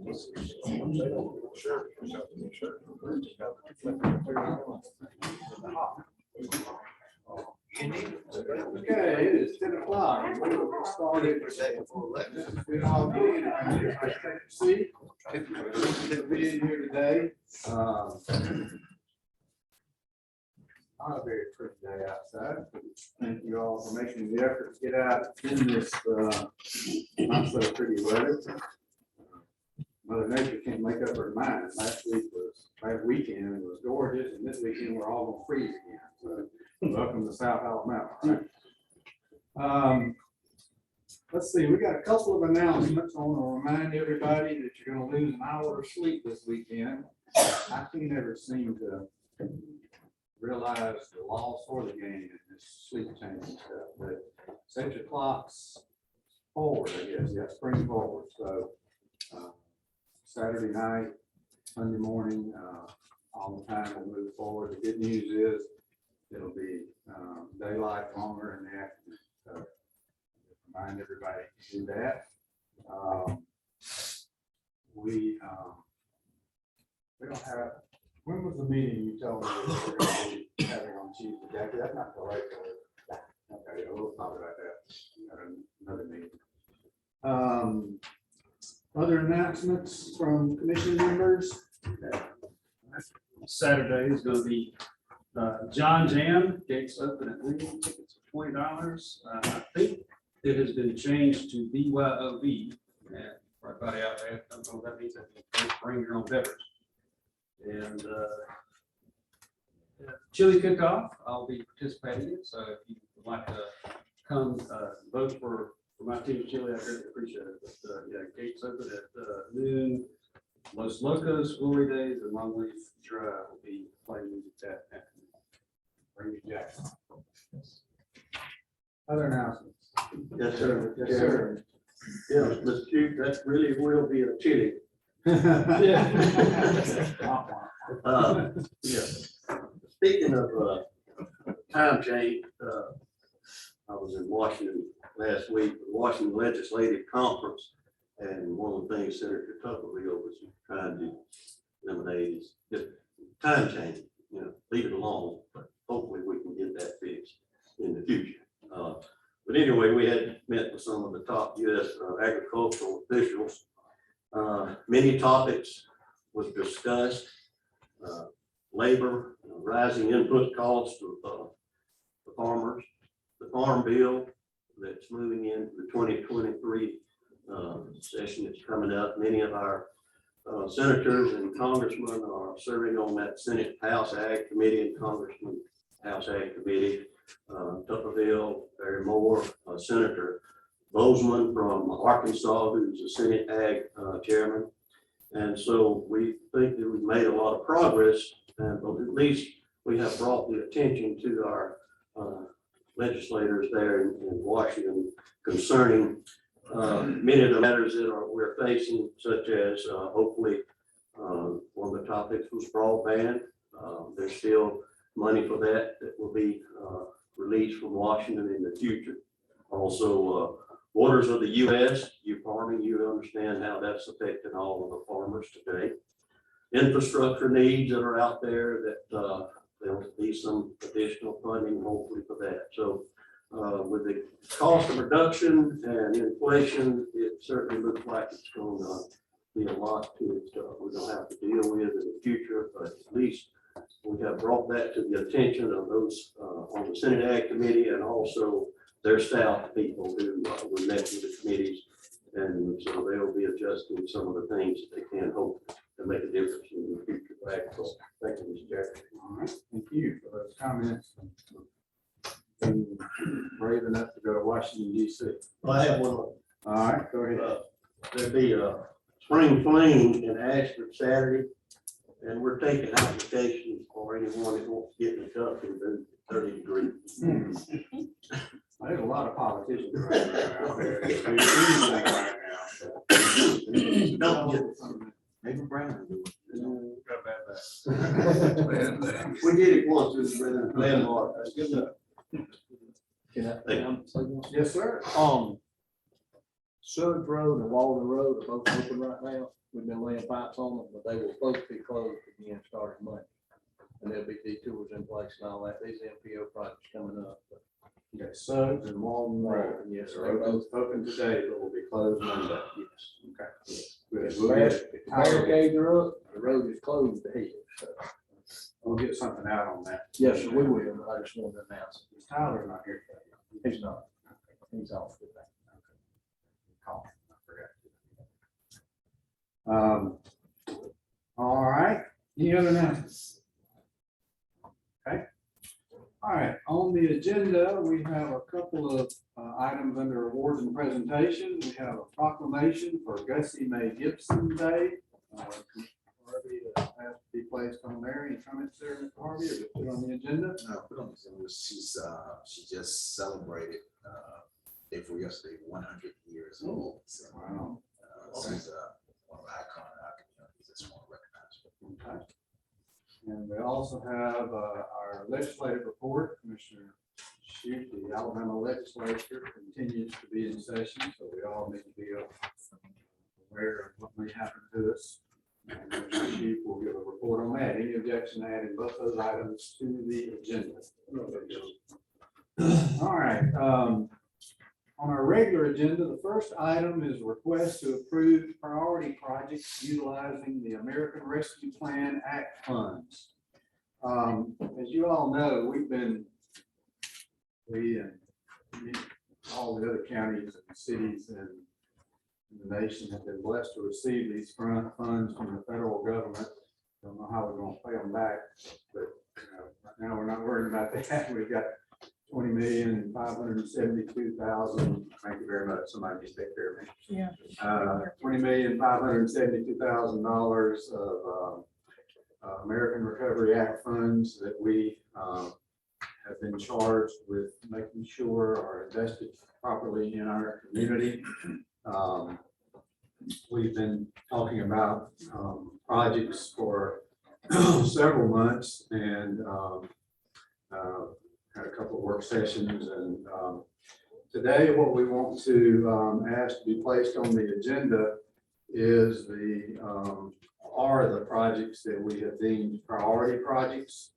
Okay, it is 10 o'clock. We will get started. We all get in around here. I take a seat. Good to be in here today. Not a very pretty day outside. Thank you all for making the effort to get out in this not so pretty weather. Mother Nature can't make up her mind. Last weekend was gorgeous, and this weekend we're all gonna freeze again. So welcome to South Alabama. Right? Let's see, we got a couple of announcements. I want to remind everybody that you're gonna lose an hour of sleep this weekend. I can't ever seem to realize the laws for the game and this sleep changing stuff, but set your clocks forward, I guess. Yeah, spring forward. So Saturday night, Sunday morning, all the time will move forward. The good news is it'll be daylight longer in the afternoon. So remind everybody to do that. We don't have. When was the meeting you told me we were going to be having on Tuesday, Jackie? That's not the right one. Okay, we'll talk about that at another meeting. Other announcements from commission members? Saturday is going to be John Jam, gates open at noon, tickets are $20. I think it has been changed to BYOB. And for everybody out there, don't know what that means. Bring your own beverage. And chili cook-off, I'll be participating in. So if you would like to come vote for my team chili, I greatly appreciate it. But yeah, gates open at noon. Los Locos, Glory Days, and Longleaf Drive will be playing music that afternoon. Bring your Jackson. Other announcements? Yes, sir. Yes, sir. Yeah, Mr. Chief, that really will be a chili. Yeah. Yeah. Speaking of time change, I was in Washington last week, the Washington Legislative Conference, and one of the things Senator Tuberville was trying to eliminate is just time change. Leave it alone, but hopefully we can get that fixed in the future. But anyway, we had met with some of the top U.S. Agricultural officials. Many topics was discussed. Labor, rising input costs of the farmers, the farm bill that's moving into the 2023 session that's coming up. Many of our senators and congressmen are serving on that Senate House Ag Committee and Congressman House Ag Committee. Tuberville, Barry Moore, Senator Bozeman from Arkansas, who's the Senate Ag Chairman. And so we think that we've made a lot of progress, but at least we have brought the attention to our legislators there in Washington concerning many of the matters that we're facing, such as hopefully one of the topics was broadband. There's still money for that will be released from Washington in the future. Also, waters of the U.S., you farming, you understand how that's affecting all of the farmers today. Infrastructure needs that are out there that there'll be some additional funding hopefully for that. So with the cost of production and inflation, it certainly looks like it's going to be a lot to it. We're going to have to deal with in the future, but at least we have brought that to the attention of those on the Senate Ag Committee and also their staff people who were met with the committees. And so they will be adjusting some of the things that they can hope to make a difference in the future. So thank you, Mr. Jackson. All right, thank you for those comments. Being brave enough to go to Washington, D.C. Well, I have one. All right, go ahead. There'll be a spring fling in Ashford Saturday, and we're taking applications for anyone that wants to get in the cup in the 30 degrees. There's a lot of politicians right now out there. They do anything right now. Don't get Maybe Brandon. Got bad back. We did it once, it was a landmark. That's good enough. Yes, sir. Suggs Road and Walden Road are both open right now. we've been laying pipes on them, but they were supposed to be closed again starting Monday. And there'll be detours in place and all that. These MPO projects coming up. Okay, Suggs and Walton Road. Yes, They're they're both. open today, but will be closed Monday. Yes. Okay. If Good. the We'll barricades are up, the road is closed ahead. So, We'll get something out on that. yes, sir, we will, but I just wanted to announce Is Tyler not here today? it. He's not. He's off today. Call him. I forgot. All right, any other announcements? Okay. All right, on the agenda, we have a couple of items under awards and presentations. We have a proclamation for Gussie Mae Gibson Day. Harvey, has to be placed on there. Any comments there, Mr. Harvey, or just put on the agenda? No, put on this, she just celebrated, day before yesterday, 100 years old. So, Wow. she's one of the icons in our community. Just want to recognize her. Okay. And we also have our legislative report. Commissioner Shute, the Alabama legislature continues to be in session, so we all need to be aware of what may happen to us. And Commissioner Shute will give a report on that. Any objection to adding both those items to the agenda? All right. On our regular agenda, the first item is a request to approve priority projects utilizing the American Rescue Plan Act funds. As you all know, we and all the other counties and cities and the nation have been blessed to receive these funds from the federal government. Don't know how we're gonna pay them back, but right now we're not worried about that. We've got 20,572,000. Thank you very much. Somebody just take care of me. Yeah. $20,572,000 of American Recovery Act funds that we have been charged with making sure are invested properly in our community. We've been talking about projects for several months and had a couple of work sessions, and today what we want to ask to be placed on the agenda is the projects that we have deemed priority projects.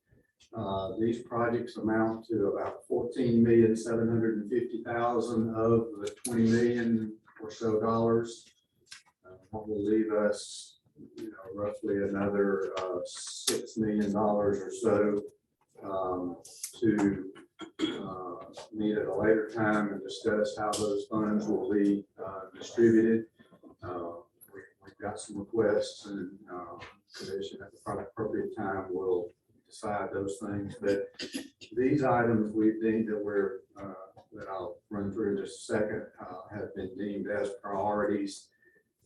These projects amount to about $14,750,000 of the $20 million or so dollars. What will leave us, roughly another $6 million or so to meet at a later time and discuss how those funds will be distributed. We've got some requests, and commission at the appropriate time will decide those things. But these items we've deemed that I'll run through in just a second have been deemed as priorities.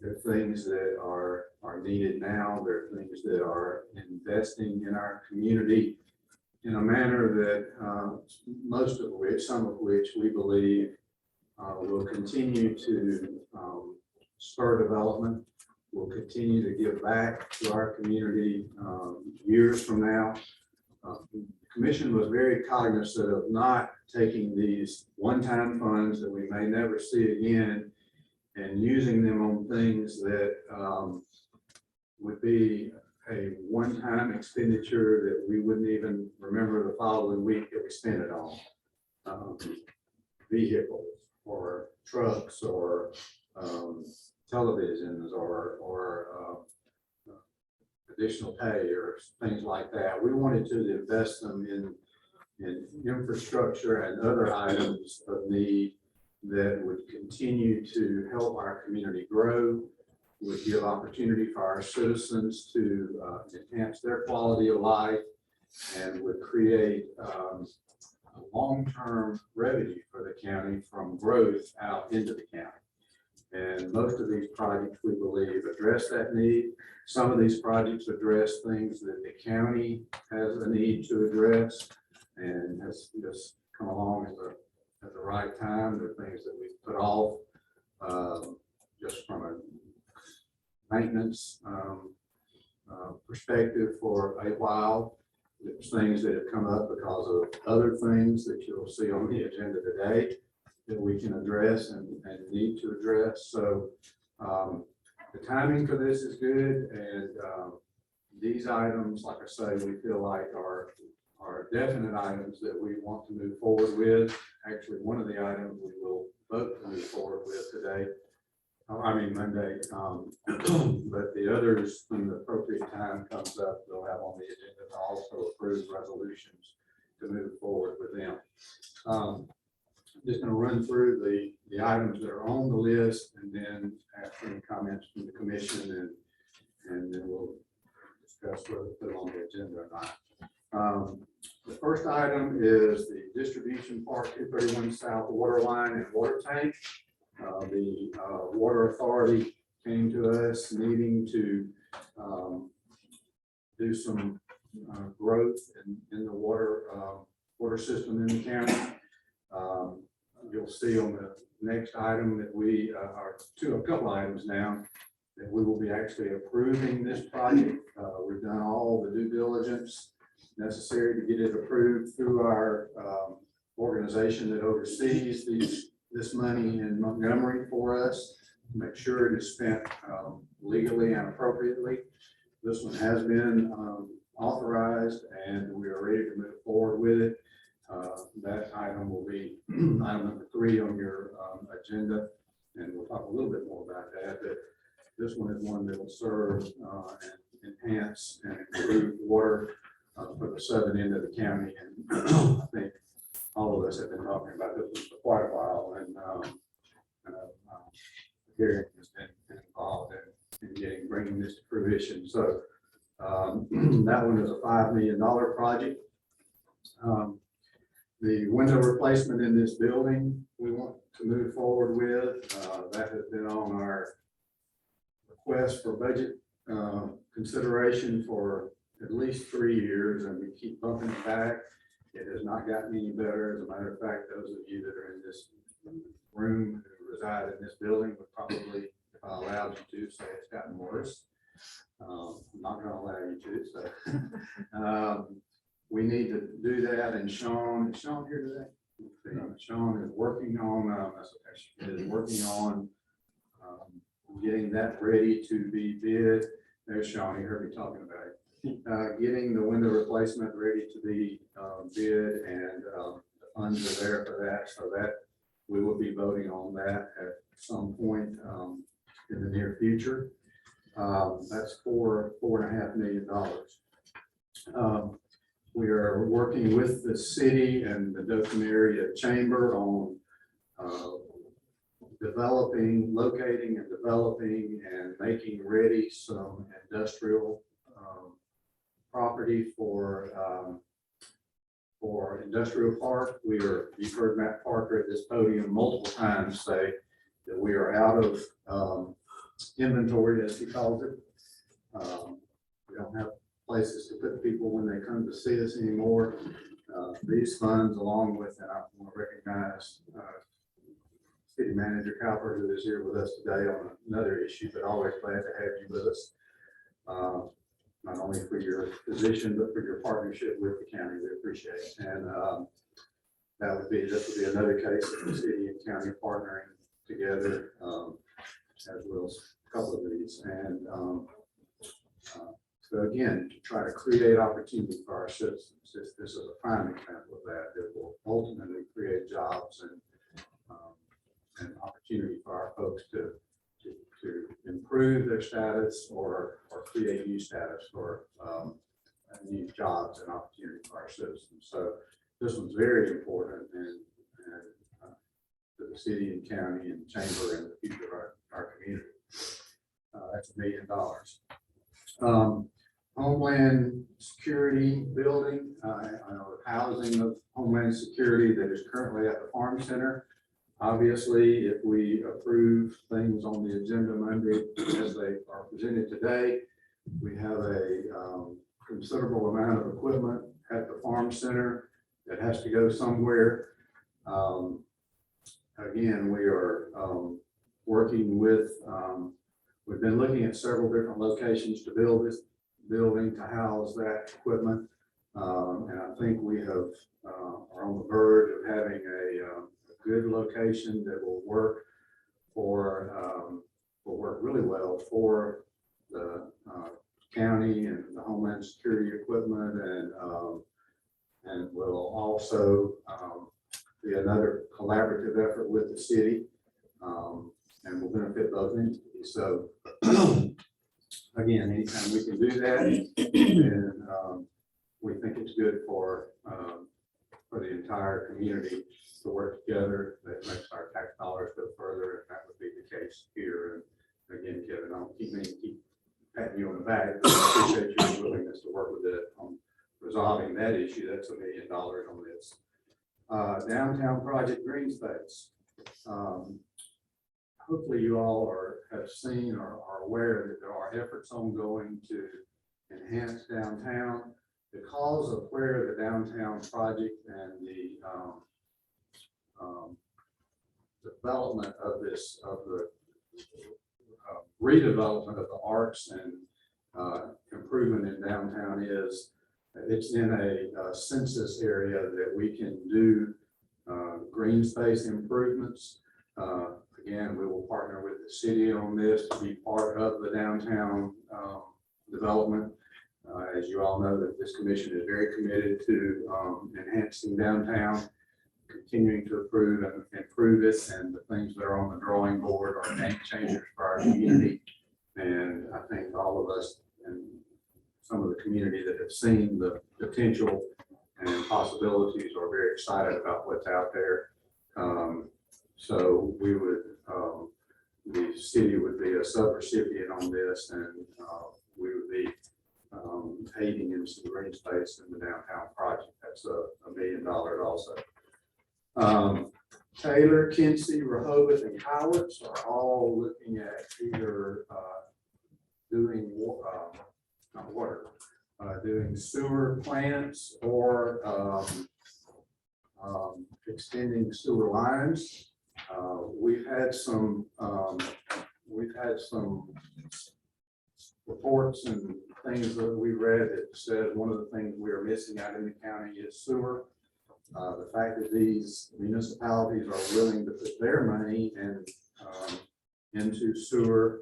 They're things that are needed now. They're things that are investing in our community in a manner that some of which we believe will continue to spur development, will continue to give back to our community years from now. The commission was very cognizant of not taking these one-time funds that we may never see again and using them on things that would be a one-time expenditure that we wouldn't even remember the following week that we spent it on. Vehicles or trucks or televisions or additional pay or things like that. We wanted to invest them in infrastructure and other items of need that would continue to help our community grow, would give opportunity for our citizens to enhance their quality of life, and would create a long-term revenue for the county from growth out into the county. And most of these projects, we believe, address that need. Some of these projects address things that the county has a need to address and has just come along at the right time. The things that we put off just from a maintenance perspective for a while. There's things that have come up because of other things that you'll see on the agenda today that we can address and need to address. So The timing for this is good, and these items, like I say, we feel like are definite items that we want to move forward with. Actually, one of the items we will vote to move forward with today, Monday. But the others, when the appropriate time comes up, they'll have on the agenda to also approve resolutions to move forward with them. Just going to run through the items that are on the list and then ask any comments from the commission, and then we'll discuss whether to put it on the agenda or not. The first item is the distribution part 231 South water line and water tank. The water authority came to us needing to do some growth in the water system in the county. You'll see on the next item that we are a couple items now that we will be actually approving this project. We've done all the due diligence necessary to get it approved through our organization that oversees this money in Montgomery for us, to make sure it is spent legally and appropriately. This one has been authorized, and we are ready to move forward with it. That item will be item number 3 on your agenda, and we'll talk a little bit more about that. But this one is one that will serve and enhance and improve water for the southern end of the county. And I think all of us have been talking about this for quite a while, and Gary has been involved in bringing this to fruition. So that one is a $5 million project. The window replacement in this building we want to move forward with. That has been on our request for budget consideration for at least 3 years, and we keep bumping it back. It has not gotten any better. As a matter of fact, those of you that are in this room who reside in this building would probably, if I allowed you to, say it's gotten worse. I'm not going to allow you to. So we need to do that. And Sean, is Sean here today? Sean is working on getting that ready to be bid. There's Sean. You heard me talking about it. Getting the window replacement ready to be bid, and the funds are there for that, so that we will be voting on that at some point in the near future. That's $4.5 million. We are working with the city and the Dothan area chamber on locating and developing and making ready some industrial property for industrial park. You've heard Matt Parker at this podium multiple times say that we are out of inventory, as he calls it. We don't have places to put people when they come to see us anymore. These funds, along with, and I want to recognize City Manager Cowper, who is here with us today on another issue, but always glad to have you with us. Not only for your position, but for your partnership with the county. We appreciate it. And this would be another case of the city and county partnering together, as well as a couple of these. And so again, to try to create opportunity for our citizens. This is a prime example of that will ultimately create jobs and opportunity for our folks to improve their status or create new status for new jobs and opportunity for our citizens. So this one's very important and to the city and county and chamber and the future of our community. That's $1 million. Homeland Security building, housing of Homeland Security that is currently at the Farm Center. Obviously, if we approve things on the agenda Monday as they are presented today, we have a considerable amount of equipment at the Farm Center that has to go somewhere. Again, we are working with, we've been looking at several different locations to build this building to house that equipment. And I think we are on the verge of having a good location that will work for will work really well for the county and the Homeland Security equipment, and will also be another collaborative effort with the city, and will benefit both entities. So again, anytime we can do that, and we think it's good for the entire community to work together. That makes our tax dollars go further, and that would be the case here. And again, Kevin, I don't keep patting you on the back. I appreciate your willingness to work with it on resolving that issue. That's $1 million on this. Downtown project green space. Hopefully you all have seen or are aware that there are efforts ongoing to enhance downtown. Because of where the downtown project and the development of the redevelopment of the arts and improvement in downtown is, it's in a census area that we can do green space improvements. Again, we will partner with the city on this to be part of the downtown development. As you all know, that this commission is very committed to enhancing downtown, continuing to improve it, and the things that are on the drawing board are game changers for our community. And I think all of us and some of the community that have seen the potential and possibilities are very excited about what's out there. So we would, the city would be a sub-recipient on this, and we would be aiding in some green space in the downtown project. That's $1 million also. Taylor, Kinsey, Rehoboth, and Cowarts are all looking at either doing doing sewer plants or extending sewer lines. We've had some reports and things that we read that said one of the things we are missing out in the county is sewer. The fact that these municipalities are willing to put their money into sewer,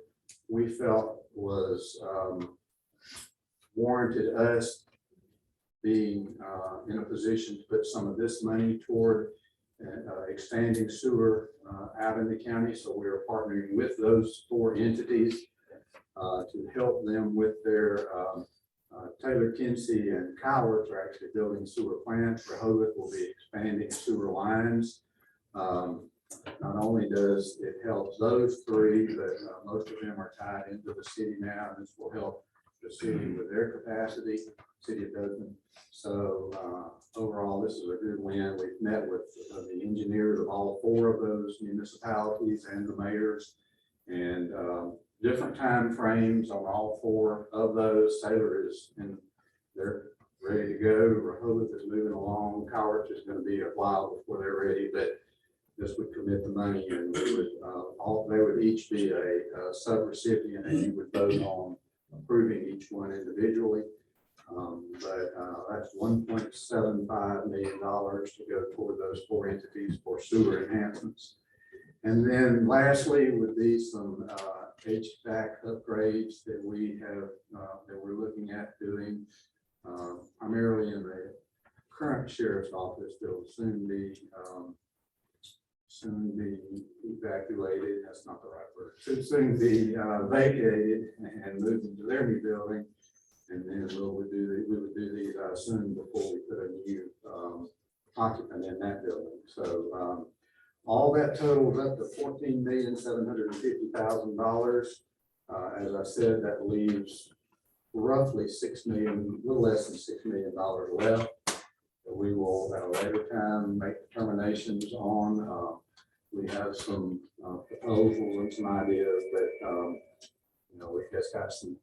we felt was warranted us being in a position to put some of this money toward expanding sewer out in the county. So we are partnering with those 4 entities to help them with their Taylor, Kinsey, and Cowarts are actually building sewer plants. Rehoboth will be expanding sewer lines. Not only does it help those 3, but most of them are tied into the city now, and this will help the city with their capacity, city of Dothan. So overall, this is a good win. We've met with the engineers of all 4 of those municipalities and the mayors, and different time frames on all 4 of those. Taylor is they're ready to go. Rehoboth is moving along. Cowarts is going to be a while before they're ready, but this would commit the money, and we would they would each be a sub-recipient, and you would vote on approving each one individually. But that's $1.75 million to go toward those 4 entities for sewer enhancements. And then lastly would be some HVAC upgrades that we have that we're looking at doing primarily in the current sheriff's office. They'll soon be evacuated. That's not the right word. Should soon be vacated and moved into their new building. And then we would do these soon before we put a new occupant in that building. So all that totals up to $14,750,000. As I said, that leaves roughly $6 million, a little less than $6 million left. That we will at a later time make determinations on. We have some proposals and some ideas, but we've just got some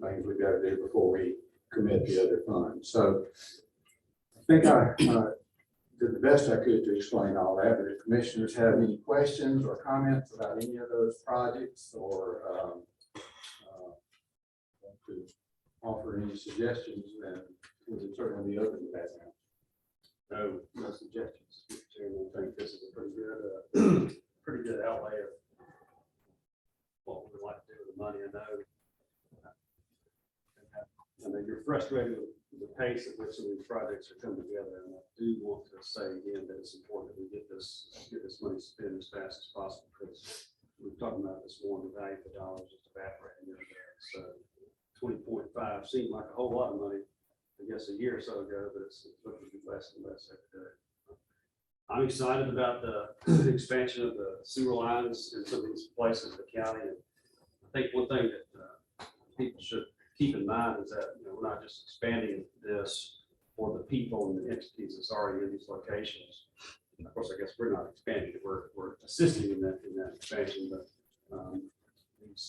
things we've got to do before we commit the other funds. So I think I did the best I could to explain all that. But if commissioners have any questions or comments about any of those projects, or want to offer any suggestions, then we would certainly be open to that now. No suggestions. I think this is a pretty good outlay of what we would like to do with the money. I know you're frustrated with the pace at which some of these projects are coming together, and I do want to say again that it's important that we get this money spent as fast as possible, because we were talking about this morning, the value of the dollar is just evaporating every day. So 20.5 seemed like a whole lot of money, I guess, a year or so ago, but it's looking to be less and less every day. I'm excited about the expansion of the sewer lines in some of these places in the county. And I think one thing that people should keep in mind is that, you know, we're not just expanding this for the people and the entities that's already in these locations. And of course, I guess we're not expanding it, we're assisting in that expansion, but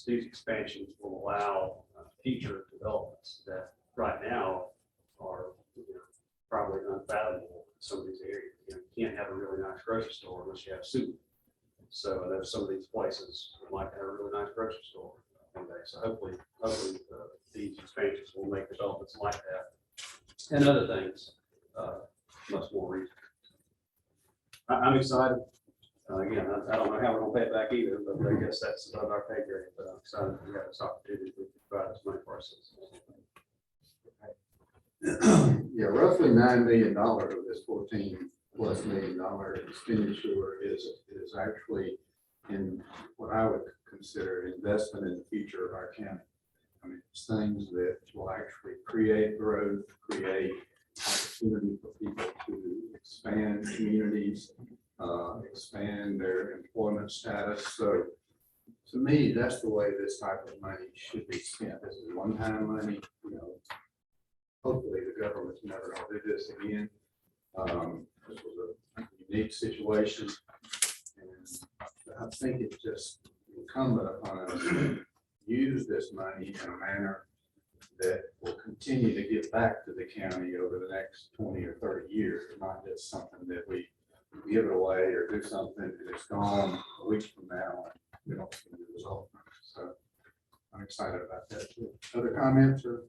these expansions will allow future developments that right now are, you know, probably unfathomable in some of these areas. You know, you can't have a really nice grocery store unless you have sewer. So there's some of these places would like to have a really nice grocery store one day. So hopefully these expansions will make developments like that and other things much more reasonable. I'm excited. Again, I don't know how we're gonna pay it back either, but I guess that's above our pay grade. But I'm excited that we have this opportunity to provide this money for our citizens. Yeah, roughly $9 million of this $14+ million expenditure is actually in what I would consider investment in the future of our county. I mean, it's things that will actually create growth, create opportunity for people to expand communities, expand their employment status. So to me, that's the way this type of money should be spent. This is one-time money, you know. Hopefully the government's never gonna do this again. This was a unique situation. And I think it's just incumbent upon us to use this money in a manner that will continue to give back to the county over the next 20 or 30 years, not just something that we give it away or do something and it's gone a week from now and we don't see the result. So I'm excited about that too. Other comments or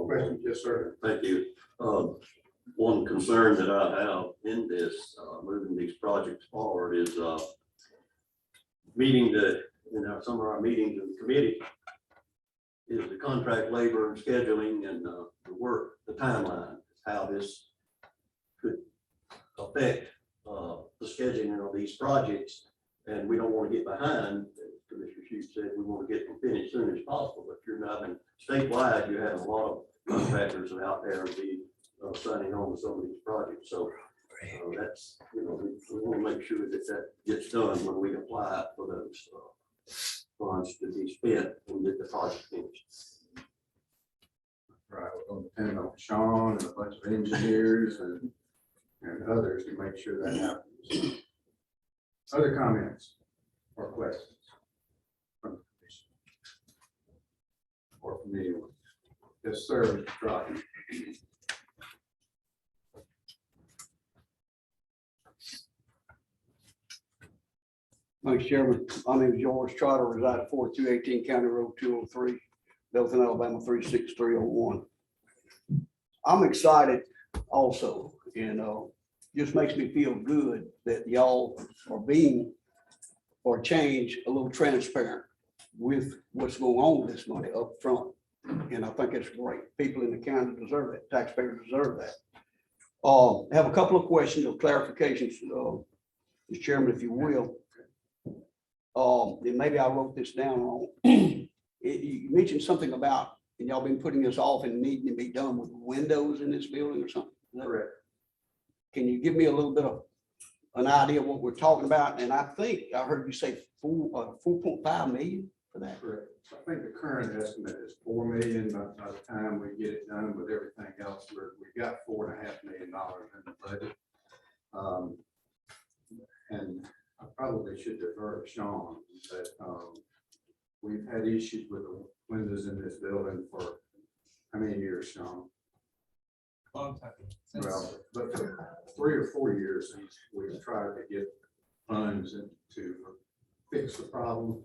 questions? Yes, sir. Thank you. One concern that I have in this, moving these projects forward is some of our meetings in the committee is the contract labor and scheduling and the work, the timeline, how this could affect the scheduling of these projects. And we don't want to get behind. Commissioner Hughes said we want to get them finished as soon as possible, but you're not in statewide, you have a lot of contractors out there and be signing on with some of these projects. So that's, you know, we want to make sure that that gets done when we apply for those funds to be spent and get the project finished. Right, we're going to depend on Sean and a bunch of engineers and others to make sure that happens. Other comments or questions from the commission or from anyone? Yes, sir, Mr. Trotty. Mr. Chairman, my name is George Trotter, reside at 4218 County Road 203, Belton, Alabama 36301. I'm excited also, and just makes me feel good that y'all are being, for a change, a little transparent with what's going on with this money up front. And I think it's great. People in the county deserve it. Taxpayers deserve that. I have a couple of questions or clarifications, Mr. Chairman, if you will. And maybe I wrote this down wrong. You mentioned something about, and y'all been putting this off and needing to be done with windows in this building or something. Is that correct? Can you give me a little bit of an idea of what we're talking about? And I think I heard you say 4.5 million for that. Correct. I think the current estimate is 4 million. By the time we get it done with everything else, we've got $4.5 million in the budget. And I probably should defer to Sean, but we've had issues with the windows in this building for how many years, Sean? Long time. Well, but for 3 or 4 years, we've tried to get funds to fix the problem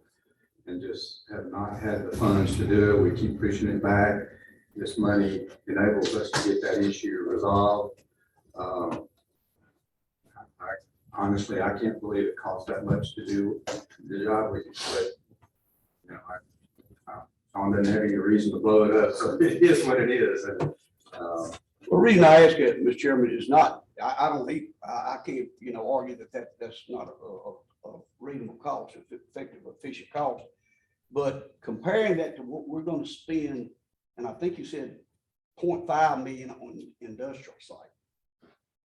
and just have not had the funds to do it. We keep pushing it back. This money enables us to get that issue resolved. Honestly, I can't believe it costs that much to do the job. We could split you know, Sean doesn't have any reason to blow it up, so it is what it is. And, Well, the reason I ask it, Mr. Chairman, is not, I don't need, I can't, you know, argue that's not a reasonable cost, effective, efficient cost. But comparing that to what we're gonna spend, and I think you said 0.5 million on industrial site,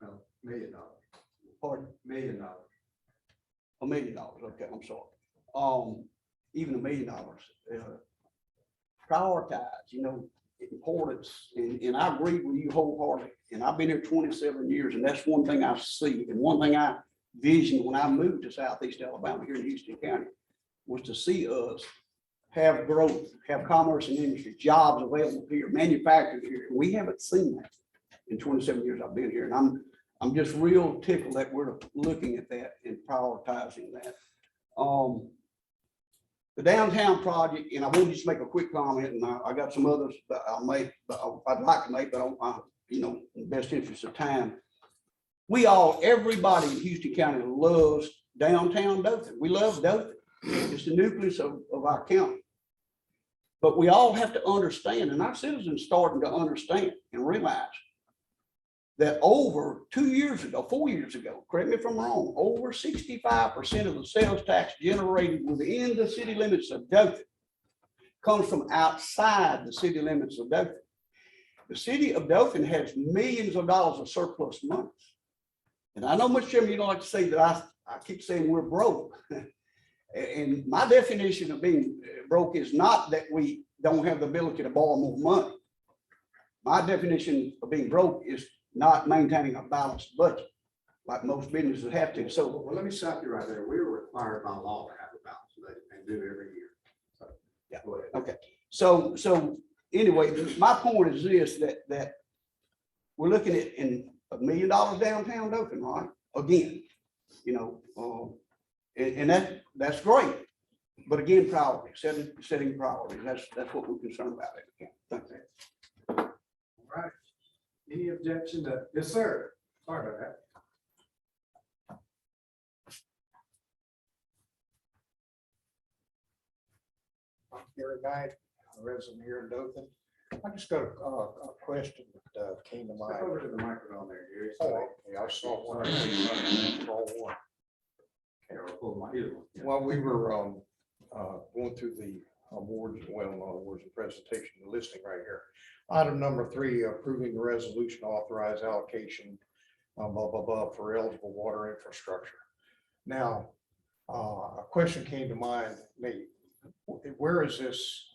$1 million, pardon, $1 million. $1 million, okay, I'm sorry. Even $1 million, prioritize, you know, importance, and I agree with you wholeheartedly. And I've been here 27 years, and that's one thing I see, and one thing I visioned when I moved to Southeast Alabama here in Houston County, was to see us have growth, have commerce and industry, jobs available here, manufacturing here. We haven't seen that in 27 years I've been here, and I'm just real tickled that we're looking at that and prioritizing that. The downtown project, and I want to just make a quick comment, and I got some others that I'll make, but I'd like to make, but you know, in the best interest of time. Everybody in Houston County loves downtown Dothan. We love Dothan. It's the nucleus of our county. But we all have to understand, and our citizens starting to understand and realize that over 4 years ago, correct me if I'm wrong, over 65% of the sales tax generated within the city limits of Dothan comes from outside the city limits of Dothan. The city of Dothan has millions of dollars of surplus money. And I know, Mr. Chairman, you don't like to say that I keep saying we're broke. And my definition of being broke is not that we don't have the ability to borrow more money. My definition of being broke is not maintaining a balanced budget, like most businesses have to. So, Well, let me stop you right there. We were required by law to have a balanced budget and do it every year. So, Yeah. Go ahead. okay. So anyway, my point is this, that we're looking at in $1 million downtown Dothan, right? Again, you know, and that's great. But again, priorities, setting priorities. That's what we're concerned about. Thank you. All right. Any objection to, yes, sir. Sorry about that. Gary Knight, a resident here in Dothan. I just got a question that came to Step mind. over to the microphone there, Gary. Oh, okay, I saw one. Wrong one. Okay, I'll pull my ear one. Yeah. While we were going through the awards, well, not awards and presentation, the listing right here. Item number 3, approving the resolution to authorize allocation for eligible water infrastructure. Now, a question came to mind, Nate. Where is this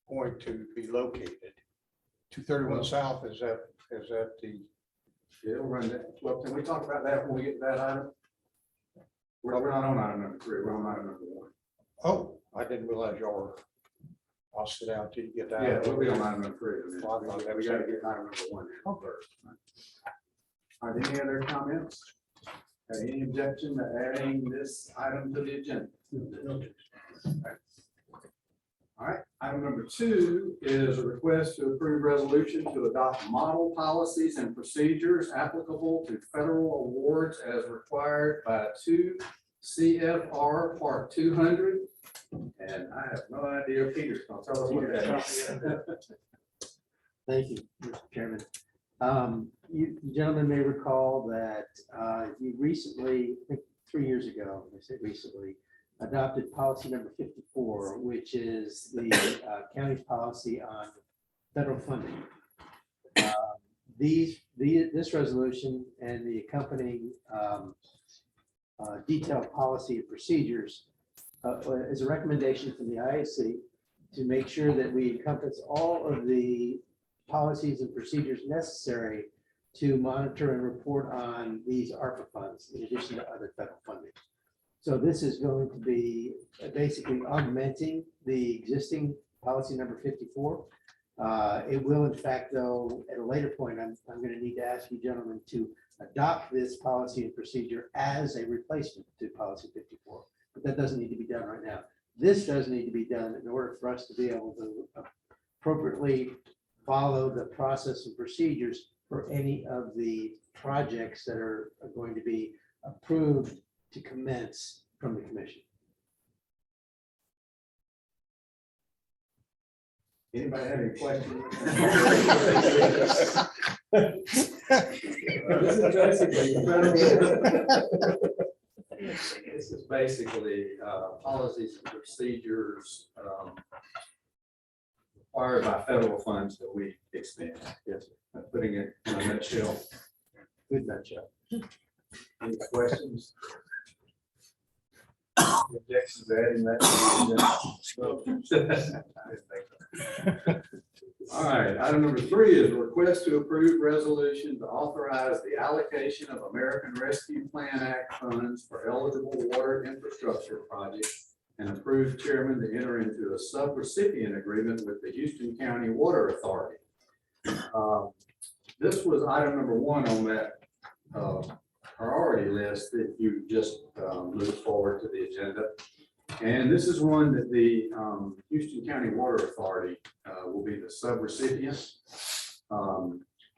going to be located? 231 South, is that the? Yeah, we'll run that. Well, can we talk about that when we get to that item? We're not on item number 3, we're on item number 1. Oh, I didn't realize y'all were, I'll sit down till you get that. Yeah, we'll be on item number 3. Well, I thought that We was gotta it. get item number 1 in first. All right, any other comments? Any objection to adding this item to the agenda? All right, item number 2 is a request to approve resolution to adopt model policies and procedures applicable to federal awards as required by 2 CFR Part 200. And I have no idea, Peter's gonna tell us what that is. Thank you, Mr. Chairman. You gentlemen may recall that you recently, I think 3 years ago, I say recently, adopted policy number 54, which is the county's policy on federal funding. This resolution and the accompanying detailed policy and procedures is a recommendation from the IAC to make sure that we encompass all of the policies and procedures necessary to monitor and report on these ARPA funds in addition to other federal funding. So this is going to be basically augmenting the existing policy number 54. It will in fact, though, at a later point, I'm going to need to ask you gentlemen to adopt this policy and procedure as a replacement to policy 54. But that doesn't need to be done right now. This does need to be done in order for us to be able to appropriately follow the process and procedures for any of the projects that are going to be approved to commence from the commission. Anybody have any questions? This is basically policies and procedures required by federal funds that we expend. Yes, sir. Putting it in a nutshell. Good nutshell. Any questions? Objections to adding that to the agenda? All right, item number 3 is a request to approve resolution to authorize the allocation of American Rescue Plan Act funds for eligible water infrastructure projects and approve chairman to enter into a subrecipient agreement with the Houston County Water Authority. This was item number 1 on that priority list that you just moved forward to the agenda. And this is one that the Houston County Water Authority will be the subrecipient.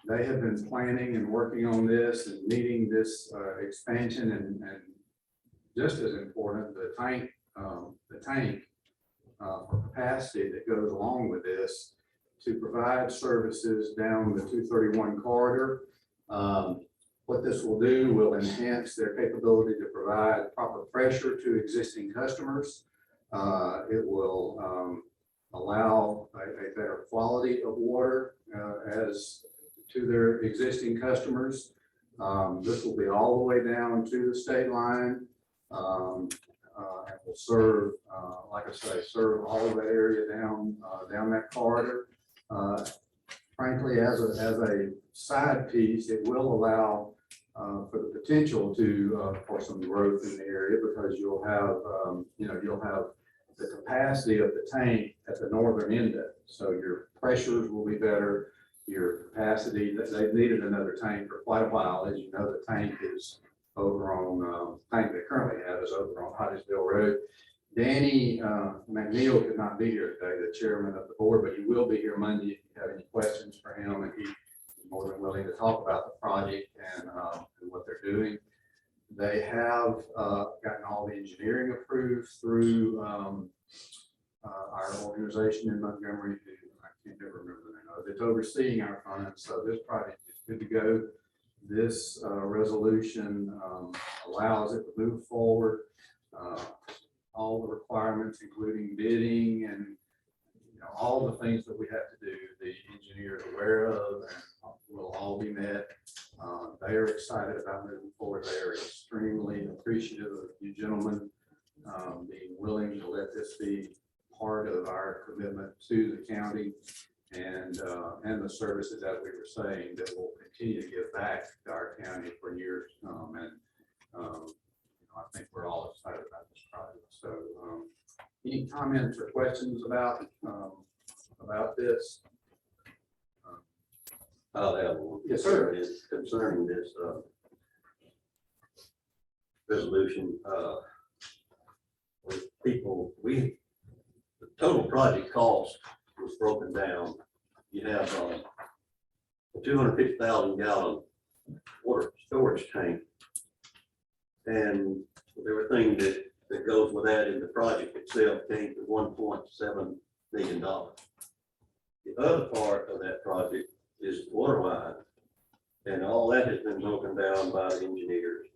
They have been planning and working on this and meeting this expansion and just as important, the tank for capacity that goes along with this to provide services down the 231 corridor. What this will do will enhance their capability to provide proper pressure to existing customers. It will allow a better quality of water as to their existing customers. This will be all the way down to the state line and will serve, like I say, serve all of that area down that corridor. Frankly, as a side piece, it will allow for the potential to for some growth in the area because you'll have you'll have the capacity of the tank at the northern end of it. So your pressures will be better. Your capacity, that they've needed another tank for quite a while. As you know, the tank is over on tank they currently have is over on Hodgesville Road. Danny McNeil could not be here today, the chairman of the board, but he will be here Monday if you have any questions for him, and he's more than willing to talk about the project and what they're doing. They have gotten all the engineering approved through our organization in Montgomery. I can't ever remember the name of it. It's overseeing our funds, so this project is good to go. This resolution allows it to move forward. All the requirements, including bidding and all the things that we have to do, the engineer is aware of and will all be met. They are excited about moving forward. They are extremely appreciative of you gentlemen being willing to let this be part of our commitment to the county and the services that we were saying that will continue to give back to our county for years to come. And I think we're all excited about this project. So any comments or questions about this? I'll have one. Yes, sir. It's concerning this resolution. With people, the total project cost was broken down. You have a 250,000 gallon water storage tank. And everything that goes with that in the project itself came to $1.7 million. The other part of that project is water line. And all that has been broken down by the engineers,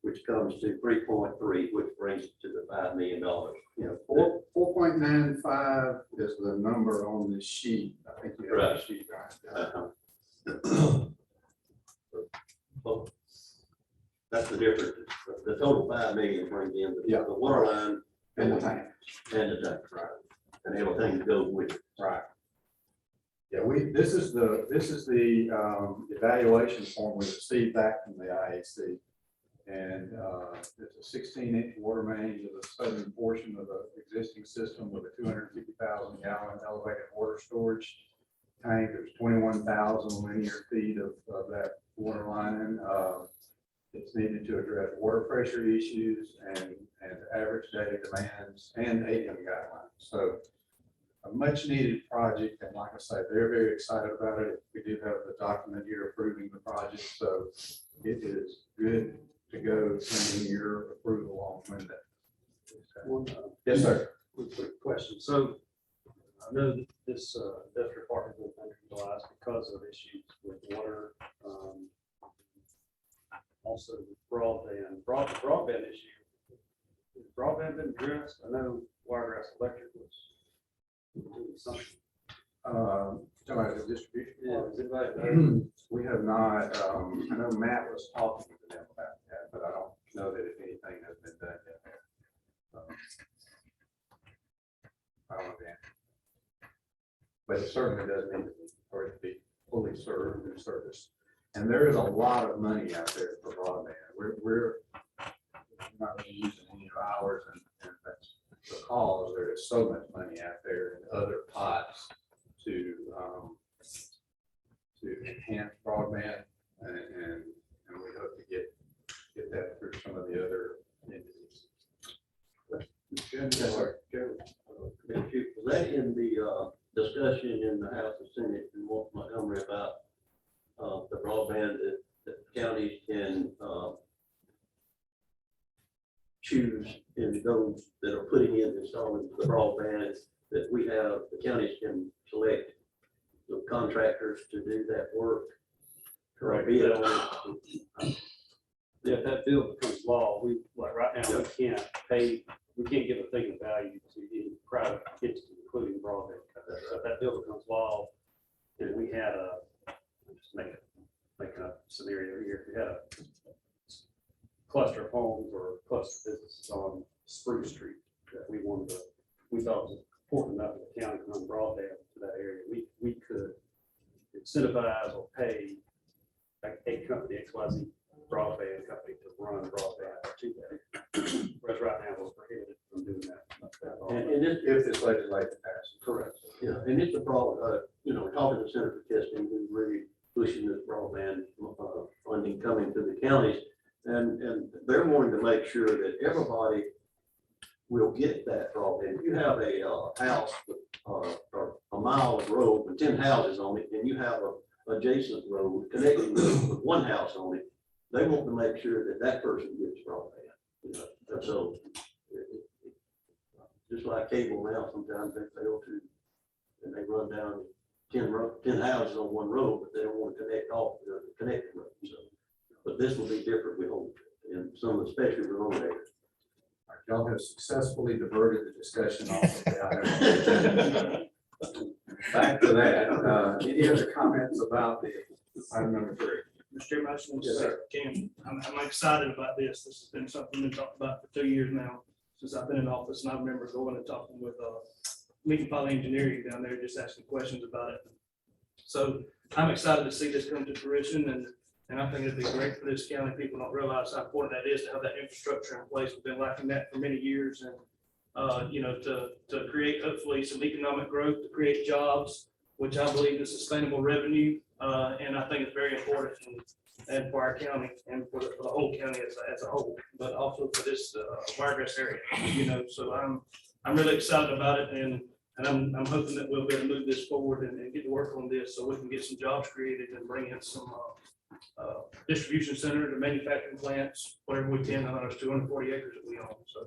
which comes to 3.3, which brings it to the $5 million. 4.95 is the number on the sheet. I think you have the sheet right. Well, that's the difference. The total 5 million brings in the water line And the tank. and the tank, right? And everything that goes with it. Right. Yeah, this is the evaluation form we received back from the IAC. And it's a 16-inch water main to the southern portion of the existing system with a 250,000 gallon elevated water storage tank. There's 21,000 linear feet of that water line. It's needed to address water pressure issues and average daily demands and ADM guidelines. So a much needed project. And like I say, they're very excited about it. We do have the document here approving the project. So it is good to go pending your approval on Monday. Yes, sir. Quick question. So I know that this industrial park has been underutilized because of issues with water. Also with broadband issue. Has broadband been addressed? I know Wiregrass Electric was doing something. Talking about the distribution. Yeah, is anybody know? We have not, I know Matt was talking to them about that, but I don't know that if anything has been done yet. I don't know the answer. But it certainly does need to be, for it to be fully served and serviced. And there is a lot of money out there for broadband. We're not really using any of ours, and that's because there is so much money out there in other pots to enhance broadband, and we hope to get that through some of the other entities. Was that in the discussion in the House and Senate in Montgomery about the broadband that counties can choose in those that are putting in, installing the broadband, that we have, the counties can select the contractors to do that work? Correct. Bid on it. Yeah, if that bill becomes law, we, like right now, we can't give a thing of value to any private entity, including broadband. So if that bill becomes law, and we had just make a scenario here, if we had a cluster of homes or cluster of businesses on Spruce Street that we thought was important enough for the county to run broadband to that area, we could incentivize or pay like a company, XYZ broadband company, to run broadband to that. Whereas right now, we're prohibited from doing that. And it, If this legislation passes. correct, yeah, and it's a problem, talking to Senator Keston, who's really pushing this broadband funding coming to the counties. And they're wanting to make sure that everybody will get that broadband. If you have a house with or a mile of road with 10 houses on it, and you have a adjacent road connecting with one house on it, they want to make sure that that person gets broadband. And so just like cable now, sometimes they fail to, and they run down 10 houses on one road, but they don't want to connect off the connected road. So, but this will be different, we hope, in some especially remote areas. Y'all have successfully diverted the discussion off of that. Back to that, any other comments about the item number 3? Mr. Chairman, I just want to Yes, say, sir. Ken, I'm excited about this. This has been something we've talked about for 2 years now, since I've been in office, and I remember going and talking with Meeting Poly Engineering down there, just asking questions about it. So I'm excited to see this come to fruition, and I think it'd be great for this county. People don't realize how important that is to have that infrastructure in place. We've been lacking that for many years, and to create hopefully some economic growth, to create jobs, which I believe is sustainable revenue. And I think it's very important and for our county and for the whole county as a whole, but also for this Wiregrass area, so I'm really excited about it, and I'm hoping that we'll be able to move this forward and get to work on this so we can get some jobs created and bring in some distribution center to manufacturing plants, whatever we can. I know there's 240 acres that we own, so.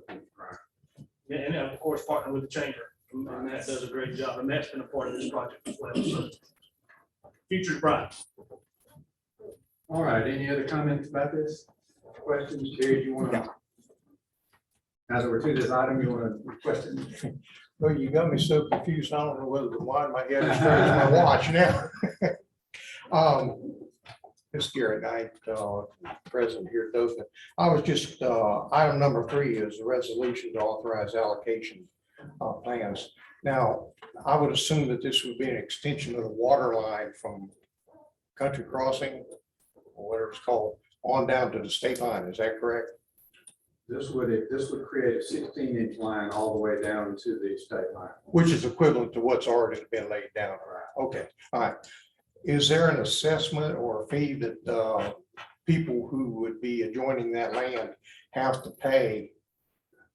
Yeah, and of course, partner with the chamber, and Matt does a great job, and Matt's been a part of this project as well, so. Future's bright. All right, any other comments about this? Questions, Jerry, do you want to? As we're to this item, you want to question? Well, you got me so confused. I don't know whether to wind my head or straighten my watch now. It's Gary Knight, President here at Dothan. I was just, item number 3 is a resolution to authorize allocation plans. Now, I would assume that this would be an extension of the water line from Country Crossing, or whatever it's called, on down to the state line. Is that correct? This would create a 16-inch line all the way down to the state line. Which is equivalent to what's already been laid down. Okay, all right. Is there an assessment or a fee that people who would be adjoining that land have to pay?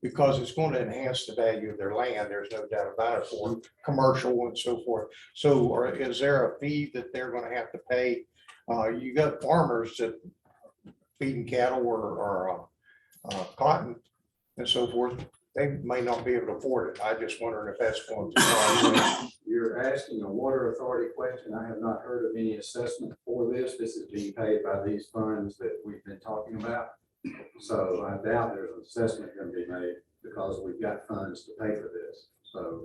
Because it's going to enhance the value of their land, there's no doubt about it, for commercial and so forth. So, or is there a fee that they're going to have to pay? You got farmers that feeding cattle or cotton and so forth. they may not be able to afford it. I just wondering if that's going to. You're asking a water authority question. I have not heard of any assessment for this. This is being paid by these funds that we've been talking about. So I doubt there's an assessment going to be made because we've got funds to pay for this. So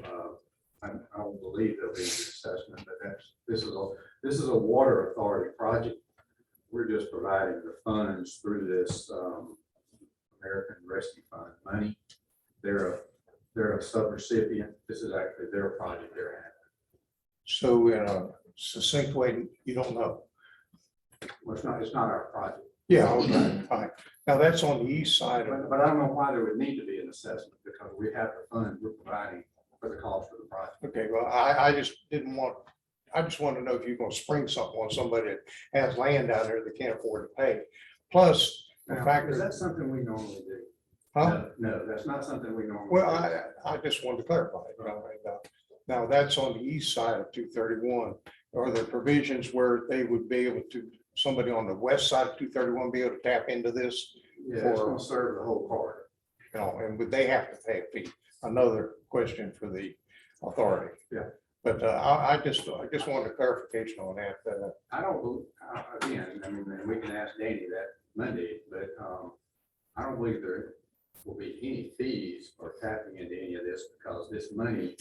I don't believe there'll be an assessment, but this is a water authority project. We're just providing the funds through this American Rescue Fund money. They're a subrecipient. This is actually their project they're having. So in a succinct way, you don't know. Well, it's not our project. Yeah, okay, fine. Now that's on the east side of, But I don't know why there would need to be an assessment because we have the funds we're providing for the cost of the project. okay, well, I just didn't want, I just want to know if you're going to spring something on somebody that has land down there that can't afford to pay. Plus, the Now, fact is that, that something we normally do? huh? No, that's not something we normally. Well, do. I just wanted to clarify. You know, now that's on the east side of 231. Are there provisions where they would be able to, somebody on the west side of 231 be able to tap into this? Yeah, it's gonna serve the whole corridor. You know, and would they have to pay a fee? Another question for the authority. Yeah. But I just wanted a clarification on that. I don't, again, I mean, and we can ask Danny that Monday, but I don't believe there will be any fees for tapping into any of this because this money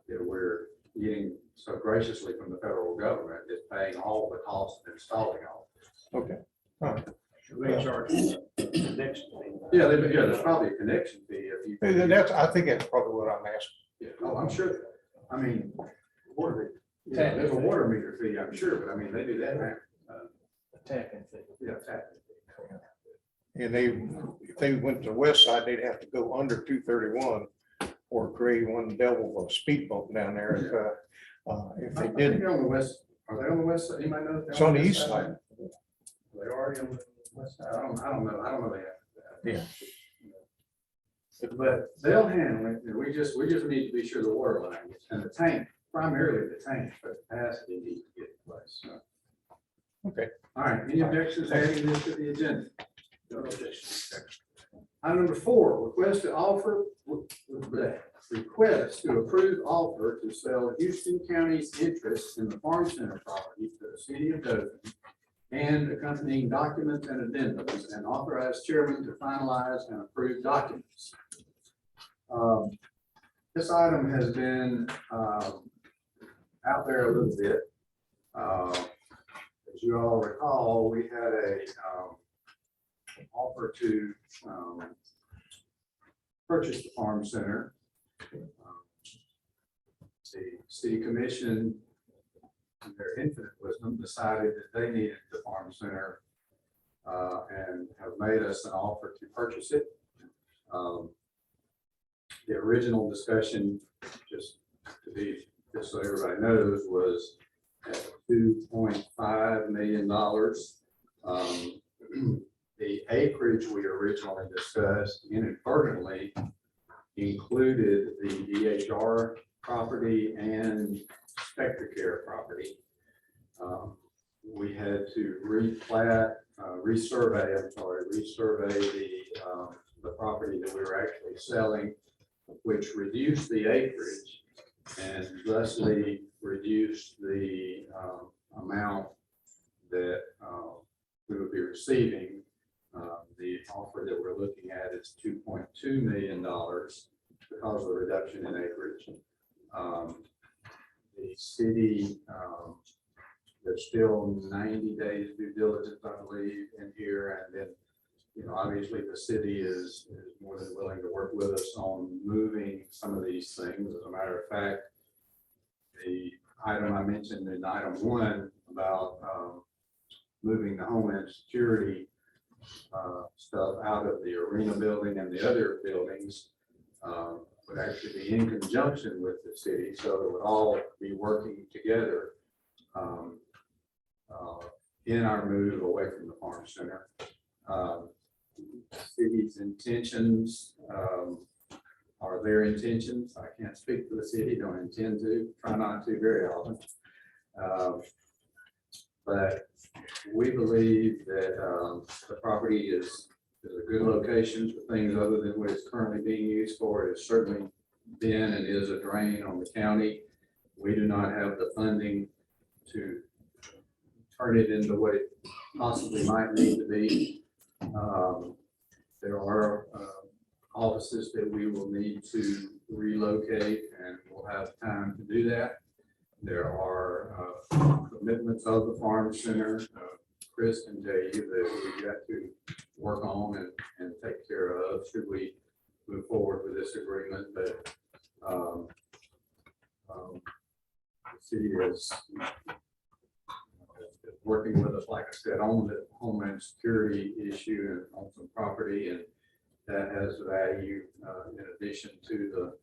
that we're getting so graciously from the federal government is paying all the costs of installing all. Okay. All right. They charge connection fee. Yeah, there's probably a connection fee if you. I think that's probably what I'm asking. Yeah, oh, I'm sure. I mean, water, yeah, there's a water meter fee, I'm sure, but I mean, they do that now. Tapping fee. Yeah, tap. And if they went to the west side, they'd have to go under 231 or create one devil of a speed bump down there. If I they think didn't, they're on the west, are they on the west side? Anybody know? if they're it's on the west east side. They're already on the west side. I don't know that. Yeah. But they'll handle it. And we just need to be sure the water line gets, and the tank, primarily the tank, but capacity needs to get in place. So. Okay. All right, any objections adding this to the agenda? No objections. Item number 4, request to approve offer to sell Houston County's interest in the Farm Center property to the city of Dothan and accompanying documents and addendums, and authorize chairman to finalize and approve documents. This item has been out there a little bit. As you all recall, we had a offer to purchase the farm center. The city commission, in their infinite wisdom, decided that they needed the farm center and have made us an offer to purchase it. The original discussion, just so everybody knows, was at $2.5 million. The acreage we originally discussed inadvertently included the DHR property and SpectraCare property. We had to resurvey the property that we were actually selling, which reduced the acreage and thusly reduced the amount that we would be receiving. The offer that we're looking at is $2.2 million because of the reduction in acreage. The city, there's still 90 days due diligence, I believe, in here. And then, obviously the city is more than willing to work with us on moving some of these things. As a matter of fact, the item I mentioned in item 1 about moving the Homeland Security stuff out of the arena building and the other buildings would actually be in conjunction with the city, so it would all be working together in our move away from the farm center. City's intentions are their intentions. I can't speak for the city, don't intend to, try not to very often. But we believe that the property is is a good location for things other than what it's currently being used for. It's certainly been and is a drain on the county. We do not have the funding to turn it into what it possibly might need to be. There are offices that we will need to relocate, and we'll have time to do that. There are commitments of the farm center. Chris can tell you that we've got to work on and take care of should we move forward with this agreement. But the city is working with us, like I said, on the homeland security issue and on some property, and that has value in addition to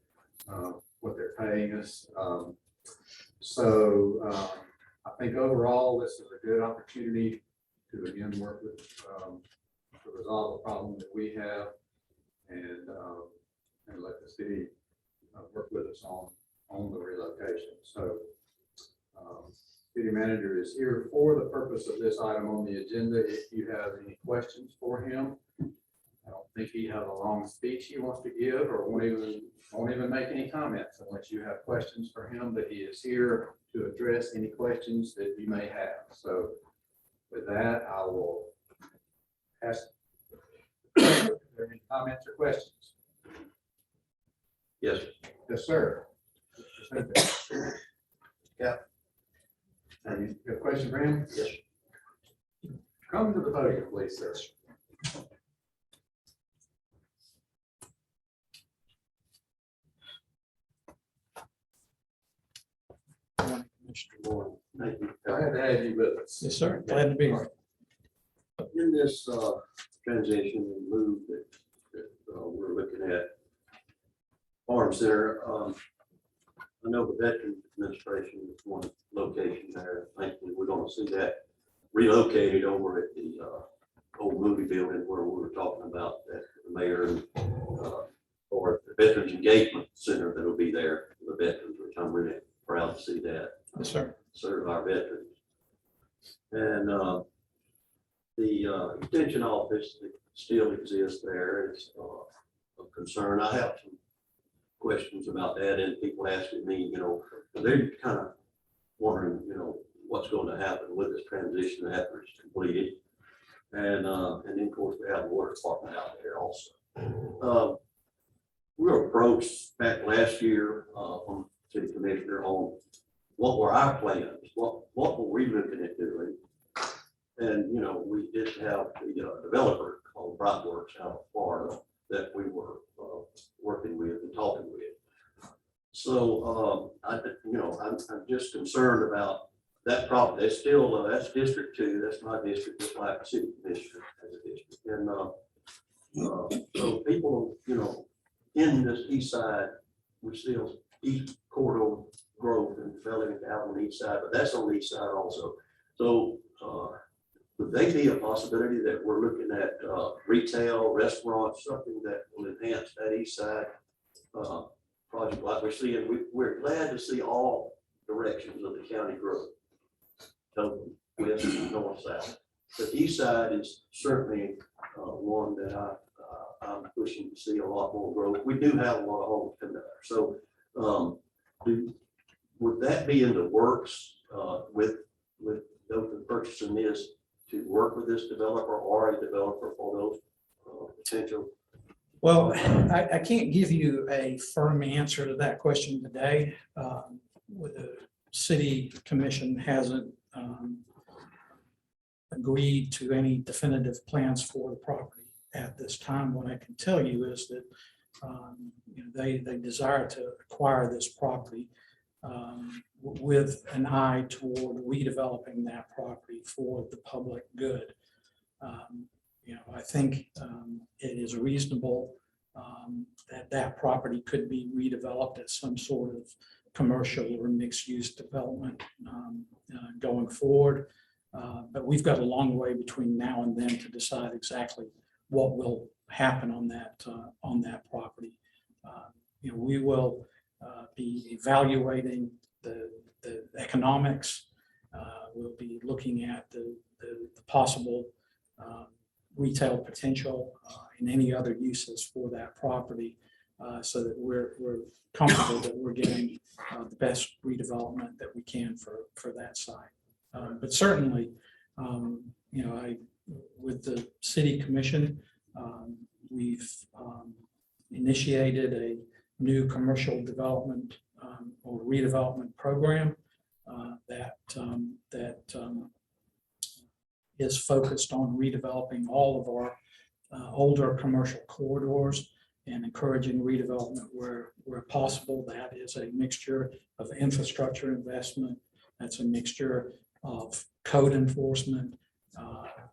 the what they're paying us. I think overall, this is a good opportunity to again work with to resolve the problem that we have, and let the city work with us on the relocation. So city manager is here for the purpose of this item on the agenda. If you have any questions for him, I don't think he has a long speech he wants to give, or won't even make any comments unless you have questions for him, but he is here to address any questions that you may have. So with that, I will ask if there are any comments or questions. Yes. Yes, sir. Yeah. You have a question for him? Yes. Come to the podium, please, sir. Thank you. Glad to have you with us. Yes, sir. Glad to be here. In this transition and move that we're looking at Farm Center, I know the Veterans Administration is one location there. Thankfully, we're going to see that relocated over at the old movie building where we were talking about that the mayor and or the Veterans Engagement Center that'll be there for the veterans, which I'm really proud to see that. Yes, sir. Serve our veterans. And the extension office that still exists there is of concern. I have some questions about that, and people asking me, they're kind of wondering, what's going to happen with this transition after it's completed. And then of course we have the water department out there also. We were approached back last year from city commissioner on what were our plans, what were we looking at doing? And, we did have the developer called Brightworks out of Florida that we were working with and talking with. So, I'm just concerned about that problem. That's still, that's District 2, that's my district, just like city commissioner as a district. And so people, in this east side, we still east corridor growth and development out on the east side, but that's on the east side also. So would they be a possibility that we're looking at retail, restaurants, something that will enhance that east side project like we're seeing? We're glad to see all directions of the county growth. So west, north, south. The east side is certainly one that I'm pushing to see a lot more growth. We do have a lot of homes coming there. So would that be in the works with those purchasing this to work with this developer or a developer for those potential? Well, I can't give you a firm answer to that question today. The city commission hasn't agreed to any definitive plans for the property at this time. What I can tell you is that they desire to acquire this property with an eye toward redeveloping that property for the public good. I think it is reasonable that property could be redeveloped as some sort of commercial or mixed-use development going forward. But we've got a long way between now and then to decide exactly what will happen on that property. We will be evaluating the economics. We'll be looking at the possible retail potential and any other uses for that property, so that we're comfortable that we're getting the best redevelopment that we can for that site. But certainly, with the city commission, we've initiated a new commercial development or redevelopment program that is focused on redeveloping all of our older commercial corridors and encouraging redevelopment where possible. That is a mixture of infrastructure investment. That's a mixture of code enforcement,